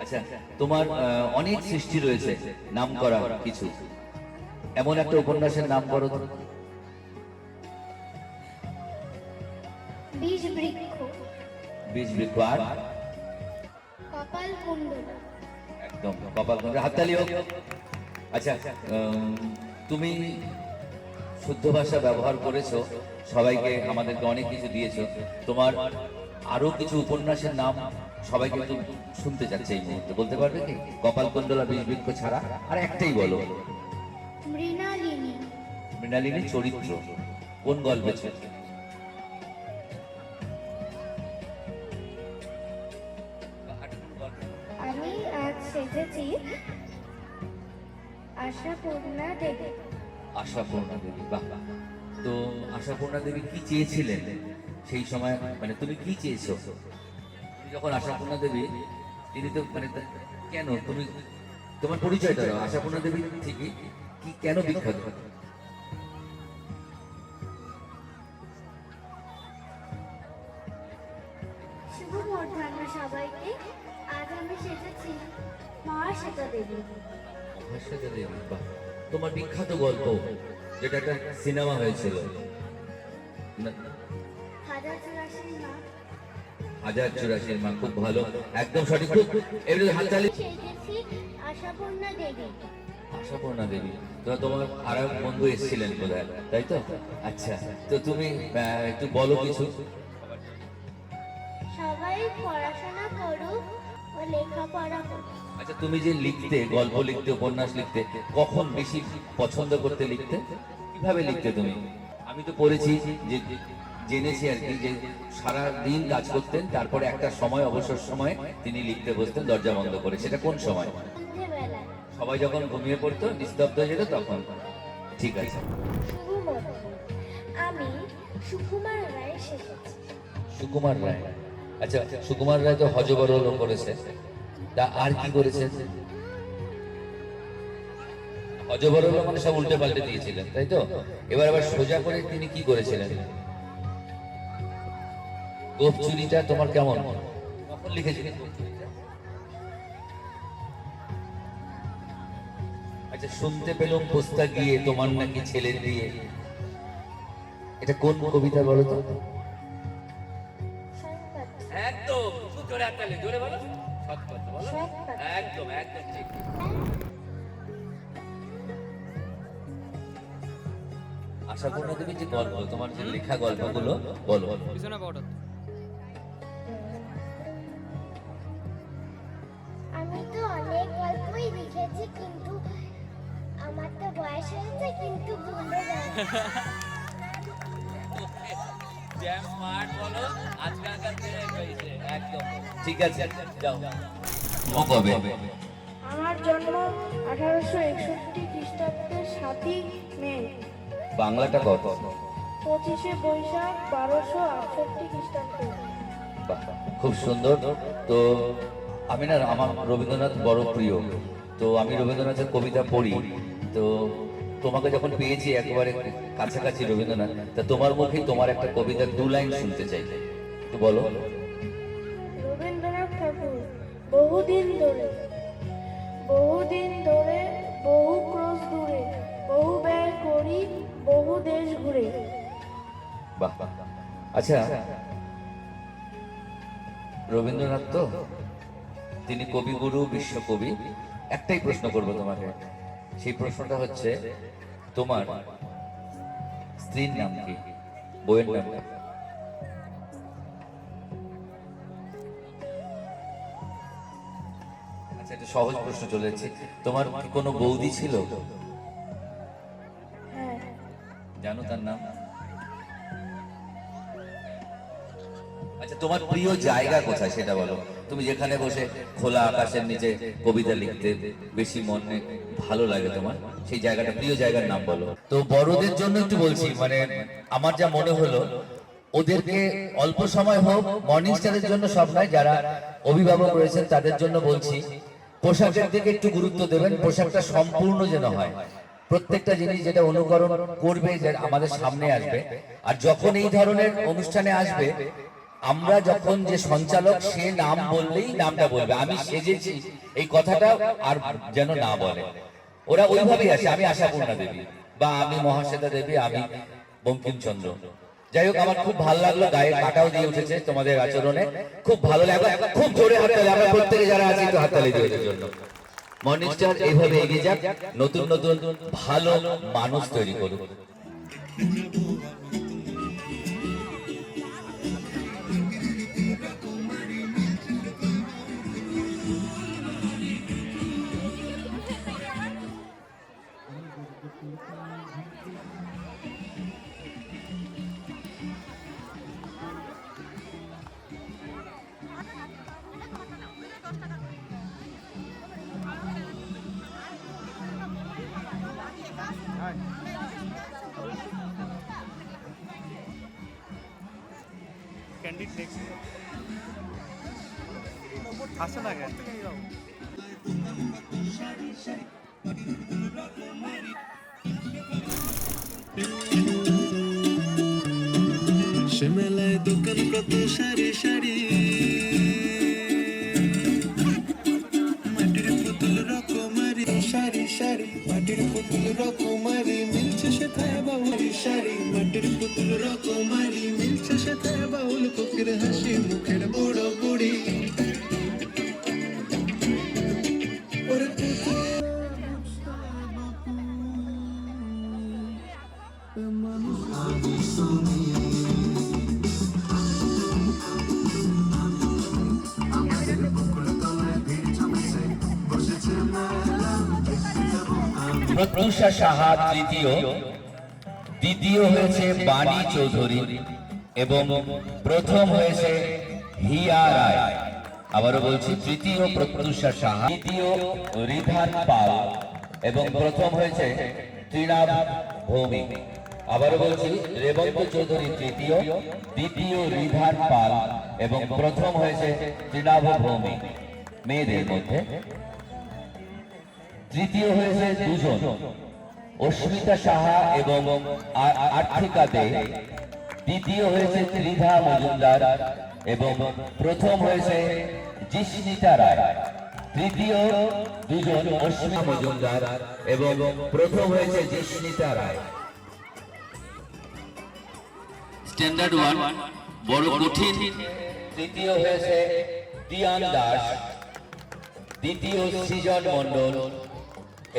আচ্ছা, তোমার অনেক সৃষ্টি রয়েছে, নাম করা কিছু, এমন একটা উপন্যাসের নাম করো তো। বীজ বৃক্ষ, বীজ বৃক্ষ, আর কপাল কুণ্ডলা, একদম কপাল কুণ্ডলা, হাততালি হোক। আচ্ছা, তুমি শুদ্ধ ভাষা ব্যবহার করেছো, সবাইকে আমাদেরকে অনেক কিছু দিয়েছো। তোমার আরো কিছু উপন্যাসের নাম সবাইকে একটু শুনতে যাচ্ছে এই মুহূর্তে, বলতে পারবে কি? কপাল কুণ্ডলা, বীজ বৃক্ষ ছাড়া আর একটাই বলো। মৃণালিনী, মৃণালিনী চরিত্র কোন গল্পে ছিল? আমি আজ সেজেছি আশাপূর্ণা দেবী। আশাপূর্ণা দেবী, বাহ। তো আশাপূর্ণা দেবী কি চেয়েছিলেন সেই সময়? মানে তুমি কি চেয়েছো তুমি যখন আশাপূর্ণা দেবী? তিনি তো মানে কেন তুমি তোমার পরিচয়টা দাও। আশাপূর্ণা দেবী ঠিকই, কি কেন বিখ্যাত? শুভ মধ্যাহ্ন সবাইকে। আজ আমি সেজেছি মহাশ্বেতা দেবী। মহাশ্বেতা দেবী, বাহ। তোমার বিখ্যাত গল্প যেটা একটা সিনেমা হয়েছিল, হাজার চুরাশির মা। হাজার চুরাশির মা, খুব ভালো, একদম সঠিক। খুব এবারে হাততালি। সেজেছি আশাপূর্ণা দেবী। আশাপূর্ণা দেবী, তো তোমার আর এক বন্ধু এসেছিলেন বোধহয়, তাই তো? আচ্ছা, তো তুমি একটু বলো কিছু। সবাই পড়াশোনা করুক ও লেখাপড়া করুক। আচ্ছা, তুমি যে লিখতে, গল্প লিখতে, উপন্যাস লিখতে, কখন বেশি পছন্দ করতে লিখতে? কিভাবে লিখতে তুমি? আমি তো পড়েছি, যে জেনেছি আর কি, যে সারা দিন কাজ করতেন, তারপরে একটা সময়, অবসর সময় তিনি লিখতে বসতেন দরজা বন্ধ করে। সেটা কোন সময়? সন্ধ্যেবেলায়। সবাই যখন ঘুমিয়ে পড়তো, নিস্তব্ধ হয়ে যেত, তখন। ঠিক আছে, শুভ মধ্যাহ্ন। আমি সুকুমার রায় সেজেছি। সুকুমার রায়। আচ্ছা, সুকুমার রায় তো হজবরল করেছে, তা আর কি করেছে? হজবরল মানে সব উল্টে পাল্টে দিয়েছিলেন, তাই তো? এবার আবার সোজা করে তিনি কি করেছিলেন? গোপ চুরিটা তোমার কেমন, কখন লিখেছিলেন? আচ্ছা, শুনতে পেলাম পোস্তা গিয়ে তোমার নাকি ছেলে দিয়ে, এটা কোন কবিতা বলো তো? সংবাদ। একদম, খুব জোরে হাততালি, জোরে বলো। সৎপথ বলো। সৎপথ। একদম একদম ঠিক। আশাপূর্ণা দেবী যে গল্প, তোমার যে লেখা গল্পগুলো বলো। পিছনে পাউডার। আমি তো অনেক গল্পই লিখেছি, কিন্তু আমার তো বয়স হয়েছে, কিন্তু ভুলে যাচ্ছি। জ্যাম স্মার্ট বলো, আজকালকার দিনে হয়েছে একদম ঠিক আছে। যাও, ও কবে? আমার জন্ম 1861 খ্রিস্টাব্দের 7ই মে। বাংলাটা কত? 25শে বৈশাখ 1268 খ্রিস্টাব্দে। বাহ, খুব সুন্দর। তো আমি না, আমার রবীন্দ্রনাথ বড় প্রিয়, তো আমি রবীন্দ্রনাথের কবিতা পড়ি। তো তোমাকে যখন পেয়েছি একেবারে কাছাকাছি রবীন্দ্রনাথ, তা তোমার মুখে তোমার একটা কবিতার 2 লাইন শুনতে চাই, একটু বলো। রবীন্দ্রনাথ ঠাকুর। বহুদিন ধরে, বহুদিন ধরে, বহু ক্রোশ দূরে, বহু ব্যয় করি, বহু দেশ ঘুরে। বাহ, আচ্ছা, রবীন্দ্রনাথ তো তিনি কবিগুরু, বিশ্বকবি। একটাই প্রশ্ন করবো তোমাকে, সেই প্রশ্নটা হচ্ছে, তোমার স্ত্রীর নাম কি, বইয়ের নাম কি? আচ্ছা, একটা সহজ প্রশ্ন চলে যাচ্ছে, তোমার কি কোনো বৌদি ছিল? জানো তার নাম? আচ্ছা, তোমার প্রিয় জায়গা কোথায় সেটা বলো। তুমি যেখানে বসে খোলা আকাশের নিচে কবিতা লিখতে বেশি মনে ভালো লাগে তোমার, সেই জায়গাটা, প্রিয় জায়গার নাম বলো। তো বড়দের জন্য একটু বলছি, মানে আমার যা মনে হলো, ওদেরকে অল্প সময় হোক, মর্নিং স্টারের জন্য সব নয়, যারা অভিভাবক রয়েছেন তাদের জন্য বলছি, পোশাকের দিকে একটু গুরুত্ব দেবেন। পোশাকটা সম্পূর্ণ যেন হয়, প্রত্যেকটা জিনিস যেটা অনুকরণ করবে, যে আমাদের সামনে আসবে। আর যখন এই ধরনের অনুষ্ঠানে আসবে, আমরা যখন যে সঞ্চালক, সে নাম বললেই নামটা বলবে, আমি সেজেছি, এই কথাটা আর যেন না বলে। ওরা ওইভাবেই আসে, আমি আশাপূর্ণা দেবী, বা আমি মহাশ্বেতা দেবী, আমি বঙ্কিমচন্দ্র। যাই হোক, আমার খুব ভালো লাগলো, গায়ে কাটাও দিয়ে উঠেছে তোমাদের আচরণে, খুব ভালো লাগলো। খুব জোরে হাততালি, আমরা প্রত্যেকে যারা আছি একটু হাততালি দিয়ে ওদের জন্য। মর্নিং স্টার এইভাবে এগিয়ে যাক, নতুন নতুন ভালো মানুষ তৈরি করুক। ক্যান্ডিড নেক্সট আসে না কেন? সে মেলায় দোকান কত সারি সারি, মাটির পুতুল রকমারি সারি সারি, মাটির পুতুল রকমারি মিলছে সেথায় বাউল সারি, মাটির পুতুল রকমারি মিলছে সেথায় বাউল কোকির হাসি মুখের বড় বুড়ি। ওরে পুতুল প্রত্যুষা সাহা তৃতীয়, দ্বিতীয় হয়েছে বাণী চৌধুরী এবং প্রথম হয়েছে হিয়া রায়। আবারও বলছি, তৃতীয় প্রত্যুষা সাহা, দ্বিতীয় রিধান পাল এবং প্রথম হয়েছে তৃণাভ ভৌমিক। আবারও বলছি, রেবন্ত চৌধুরী তৃতীয়, দ্বিতীয় রিধান পাল এবং প্রথম হয়েছে তৃণাভ ভৌমিক। মেয়েদের মধ্যে তৃতীয় হয়েছে দুজন, অস্মিতা সাহা এবং আর্থিকা দে। দ্বিতীয় হয়েছে ত্রিধা মজুমদার এবং প্রথম হয়েছে জিস্মিতা রায়। তৃতীয় দুজন, অস্মিতা মজুমদার এবং প্রথম হয়েছে জিস্মিতা রায়। স্ট্যান্ডার্ড 1 বড় কঠিন। তৃতীয় হয়েছে তিয়ান দাস, দ্বিতীয় সৃজন মণ্ডল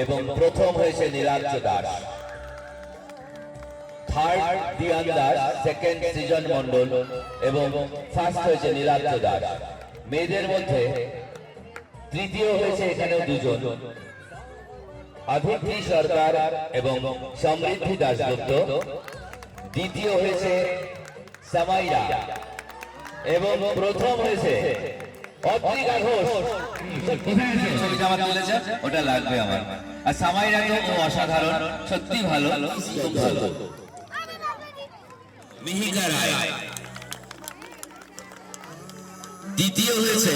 এবং প্রথম হয়েছে নীলাঞ্জ দাস। থার্ড দিয়ান দাস, সেকেন্ড সৃজন মণ্ডল এবং ফার্স্ট হয়েছে নীলাঞ্জ দাস। মেয়েদের মধ্যে তৃতীয় হয়েছে এখানেও দুজন, অদিতি সরকার এবং সমৃদ্ধি দাশগুপ্ত। দ্বিতীয় হয়েছে সামাইরা এবং প্রথম হয়েছে অত্রিকা ঘোষ। ওটা লাগবে আমার। আর সামাইরা তো অসাধারণ, সত্যি ভালো, খুব ভালো। মিহিকা রায় দ্বিতীয় হয়েছে,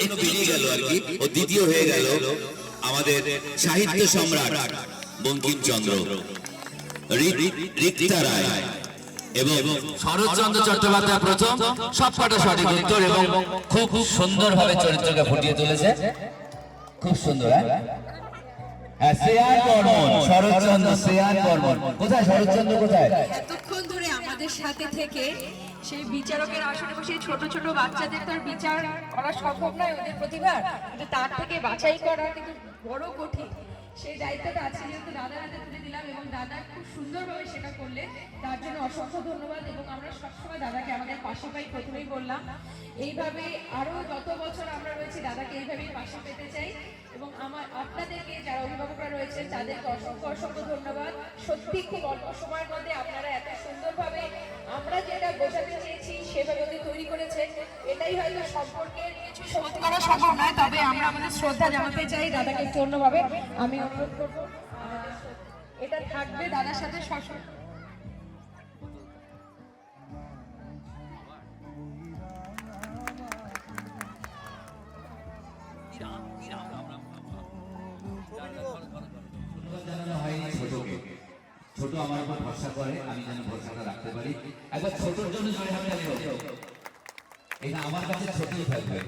একটু বেরিয়ে গেল আর কি, ও দ্বিতীয় হয়ে গেল আমাদের সাহিত্য সম্রাট বঙ্কিমচন্দ্র। রিক্তা রায় এবং শরৎচন্দ্র চট্টোপাধ্যায় প্রথম, সবকটা সঠিক উত্তর এবং খুব সুন্দরভাবে চরিত্রকে ফুটিয়ে তুলেছে, খুব সুন্দর। হ্যাঁ, শ্রেয়ান বর্মন, শরৎচন্দ্র, শ্রেয়ান বর্মন। কোথায় শরৎচন্দ্র, কোথায়? এতক্ষণ ধরে আমাদের সাথে থেকে সেই বিচারকের আসনে বসে ছোট ছোট বাচ্চাদের তো আর বিচার করা সম্ভব নয় ওদের প্রতিভা, কিন্তু তার থেকে বাছাই করা কিন্তু বড় কঠিন। সেই দায়িত্বটা আজকে যেহেতু দাদার হাতে তুলে দিলাম এবং দাদা খুব সুন্দরভাবে সেটা করলে, তার জন্য অসংখ্য ধন্যবাদ। এবং আমরা সবসময় দাদাকে আমাদের পাশে পাই, প্রথমেই বললাম এইভাবে আরো যত বছর আমরা রয়েছি দাদাকে এইভাবেই পাশে পেতে চাই। এবং আপনাদেরকে যারা অভিভাবকরা রয়েছেন তাদেরকে অসংখ্য ধন্যবাদ। সত্যি খুব অল্প সময়ের মধ্যে আপনারা এত সুন্দরভাবে আমরা যেটা বোঝাতে চেয়েছি সেভাবে ওদের তৈরি করেছেন। এটাই হয়তো সম্পর্কের কিছু শোধ করা সম্ভব নয়, তবে আমরা আমাদের শ্রদ্ধা জানাতে চাই দাদাকে একটু অন্যভাবে। আমি অনুরোধ করবো এটা থাকবে দাদার সাথে সবসময়। ছোট আমার উপর ভরসা করে, আমি যেন ভরসাটা রাখতে পারি। একবার ছোটর জন্য জোরে হাত তালি হোক। এটা আমার কাছে ছোটই থাকবে।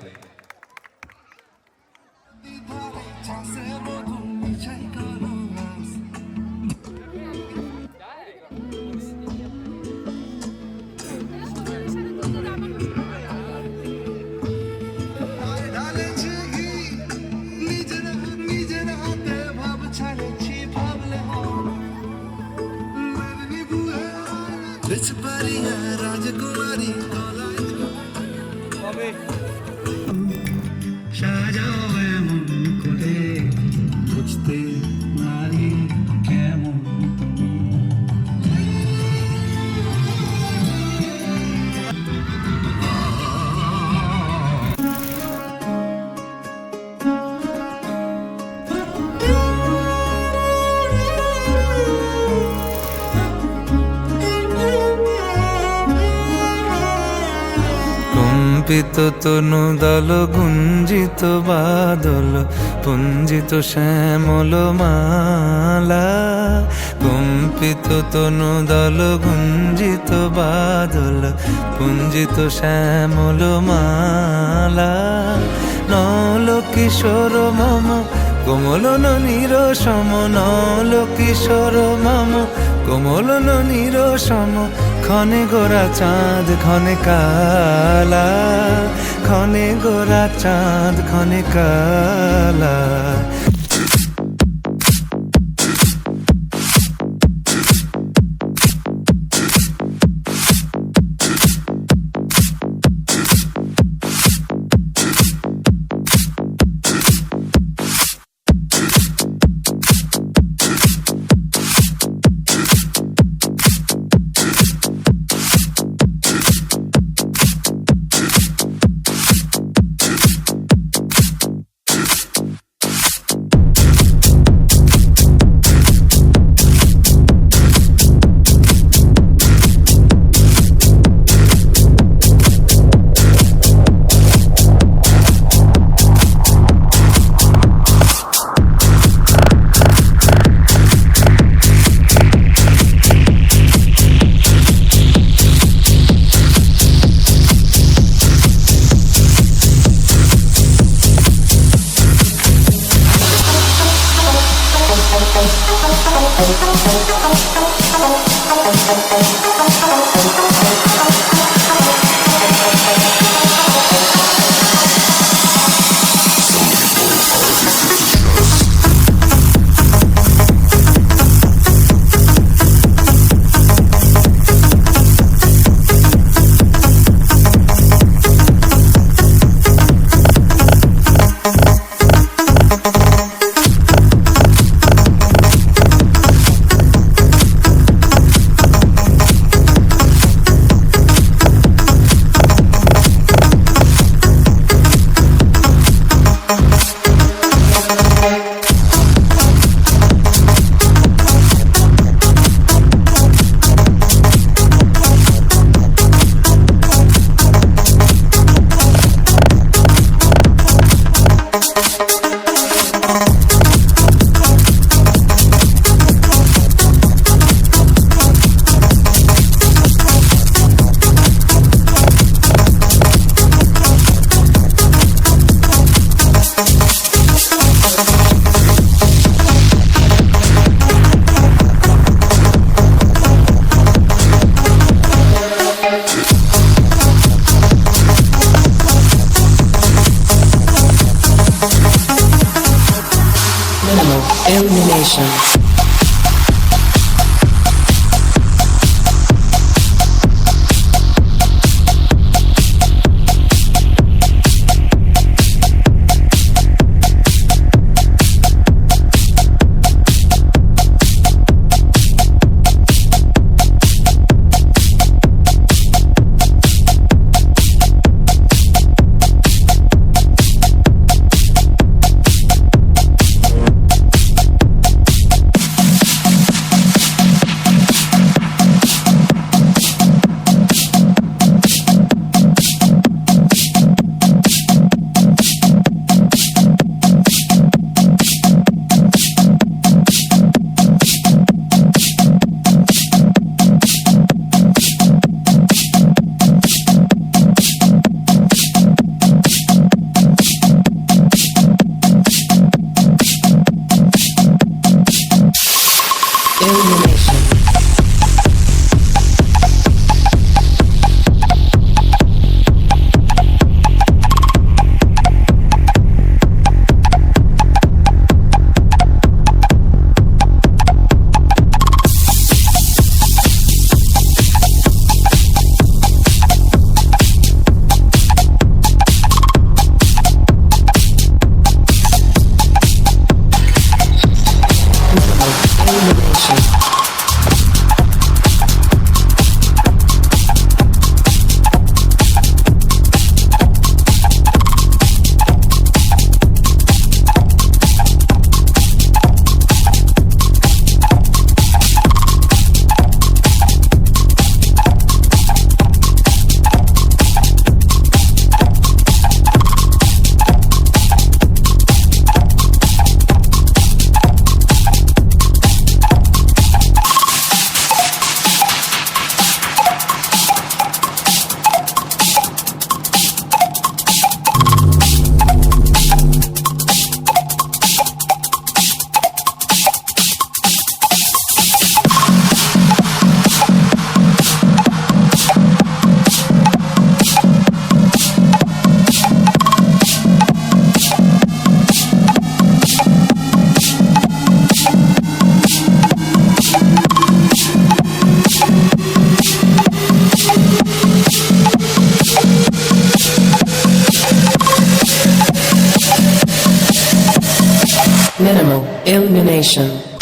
রাজকুমারী সাজাও এমন করে বুঝতে পারি কেমন কম্পিত তনু দল গুঞ্জিত বাদল পুঞ্জিত শ্যামল মালা, কম্পিত তনু দল গুঞ্জিত বাদল পুঞ্জিত শ্যামল মালা, নল কিশোর মম কোমল নীর সম, নল কিশোর মম কোমল নীর সম, ক্ষণে গোরা চাঁদ ক্ষণে কালা, ক্ষণে গোরা চাঁদ ক্ষণে কালা। imagination.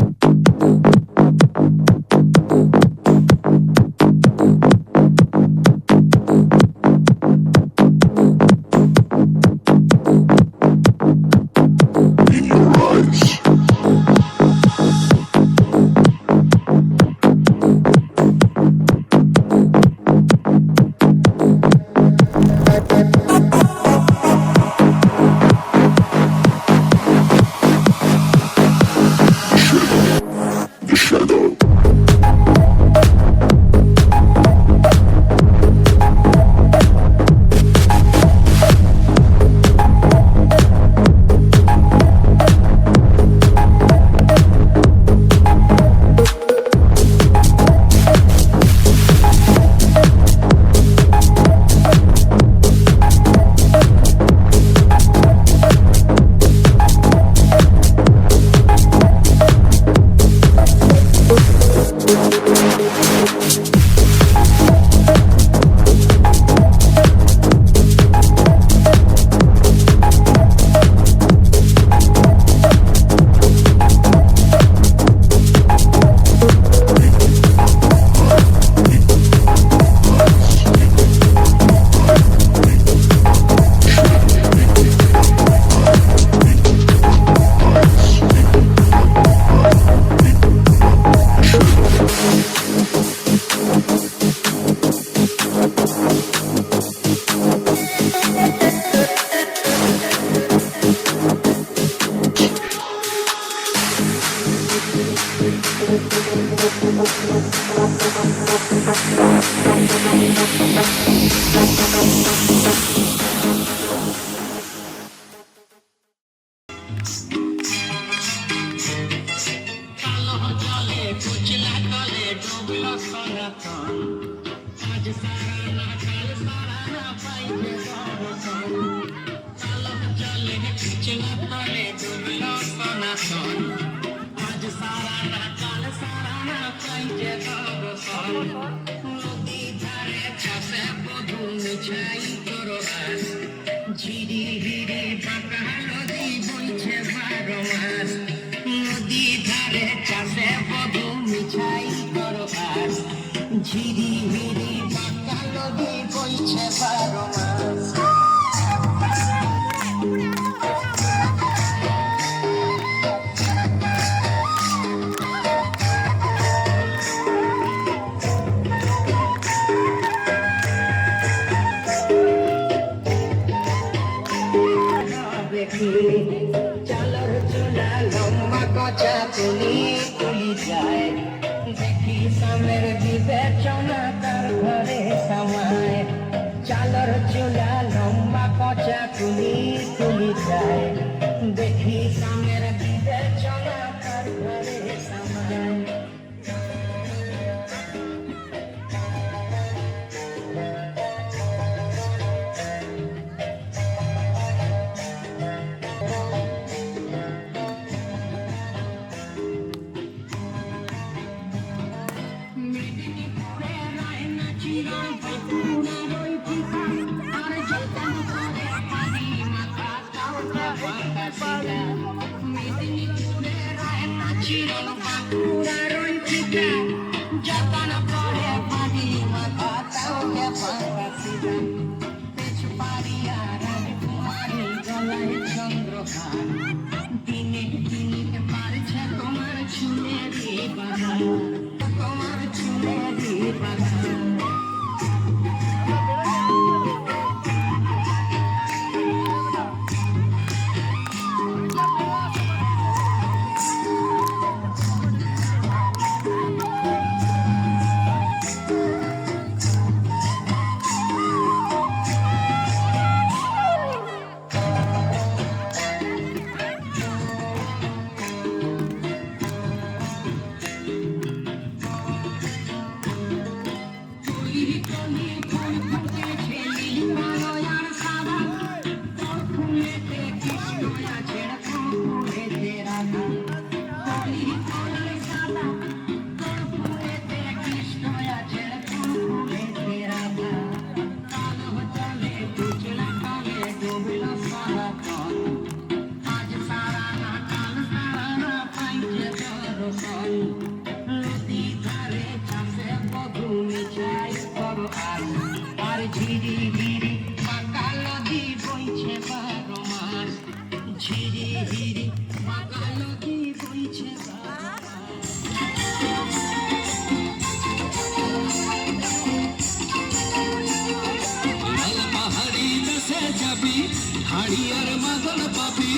হাড়িয়ার মাদল পাপি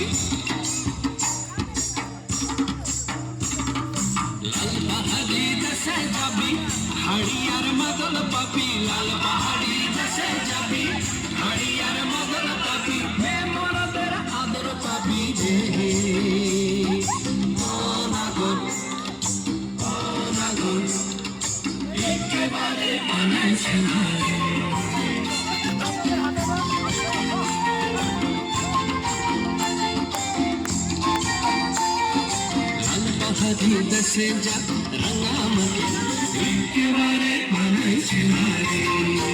লাল পাহাড়ি দেশে যাবি হাড়িয়ার মাদল পাপি লাল পাহাড়ি দেশে যাবি হাড়িয়ার মাদল পাপি হে মরদের আদর পাপি যে অনাগর অনাগর একেবারে মানাইছে না পাহাড়ি দেশে যা রাঙামাটি একেবারে মানাইছে না রে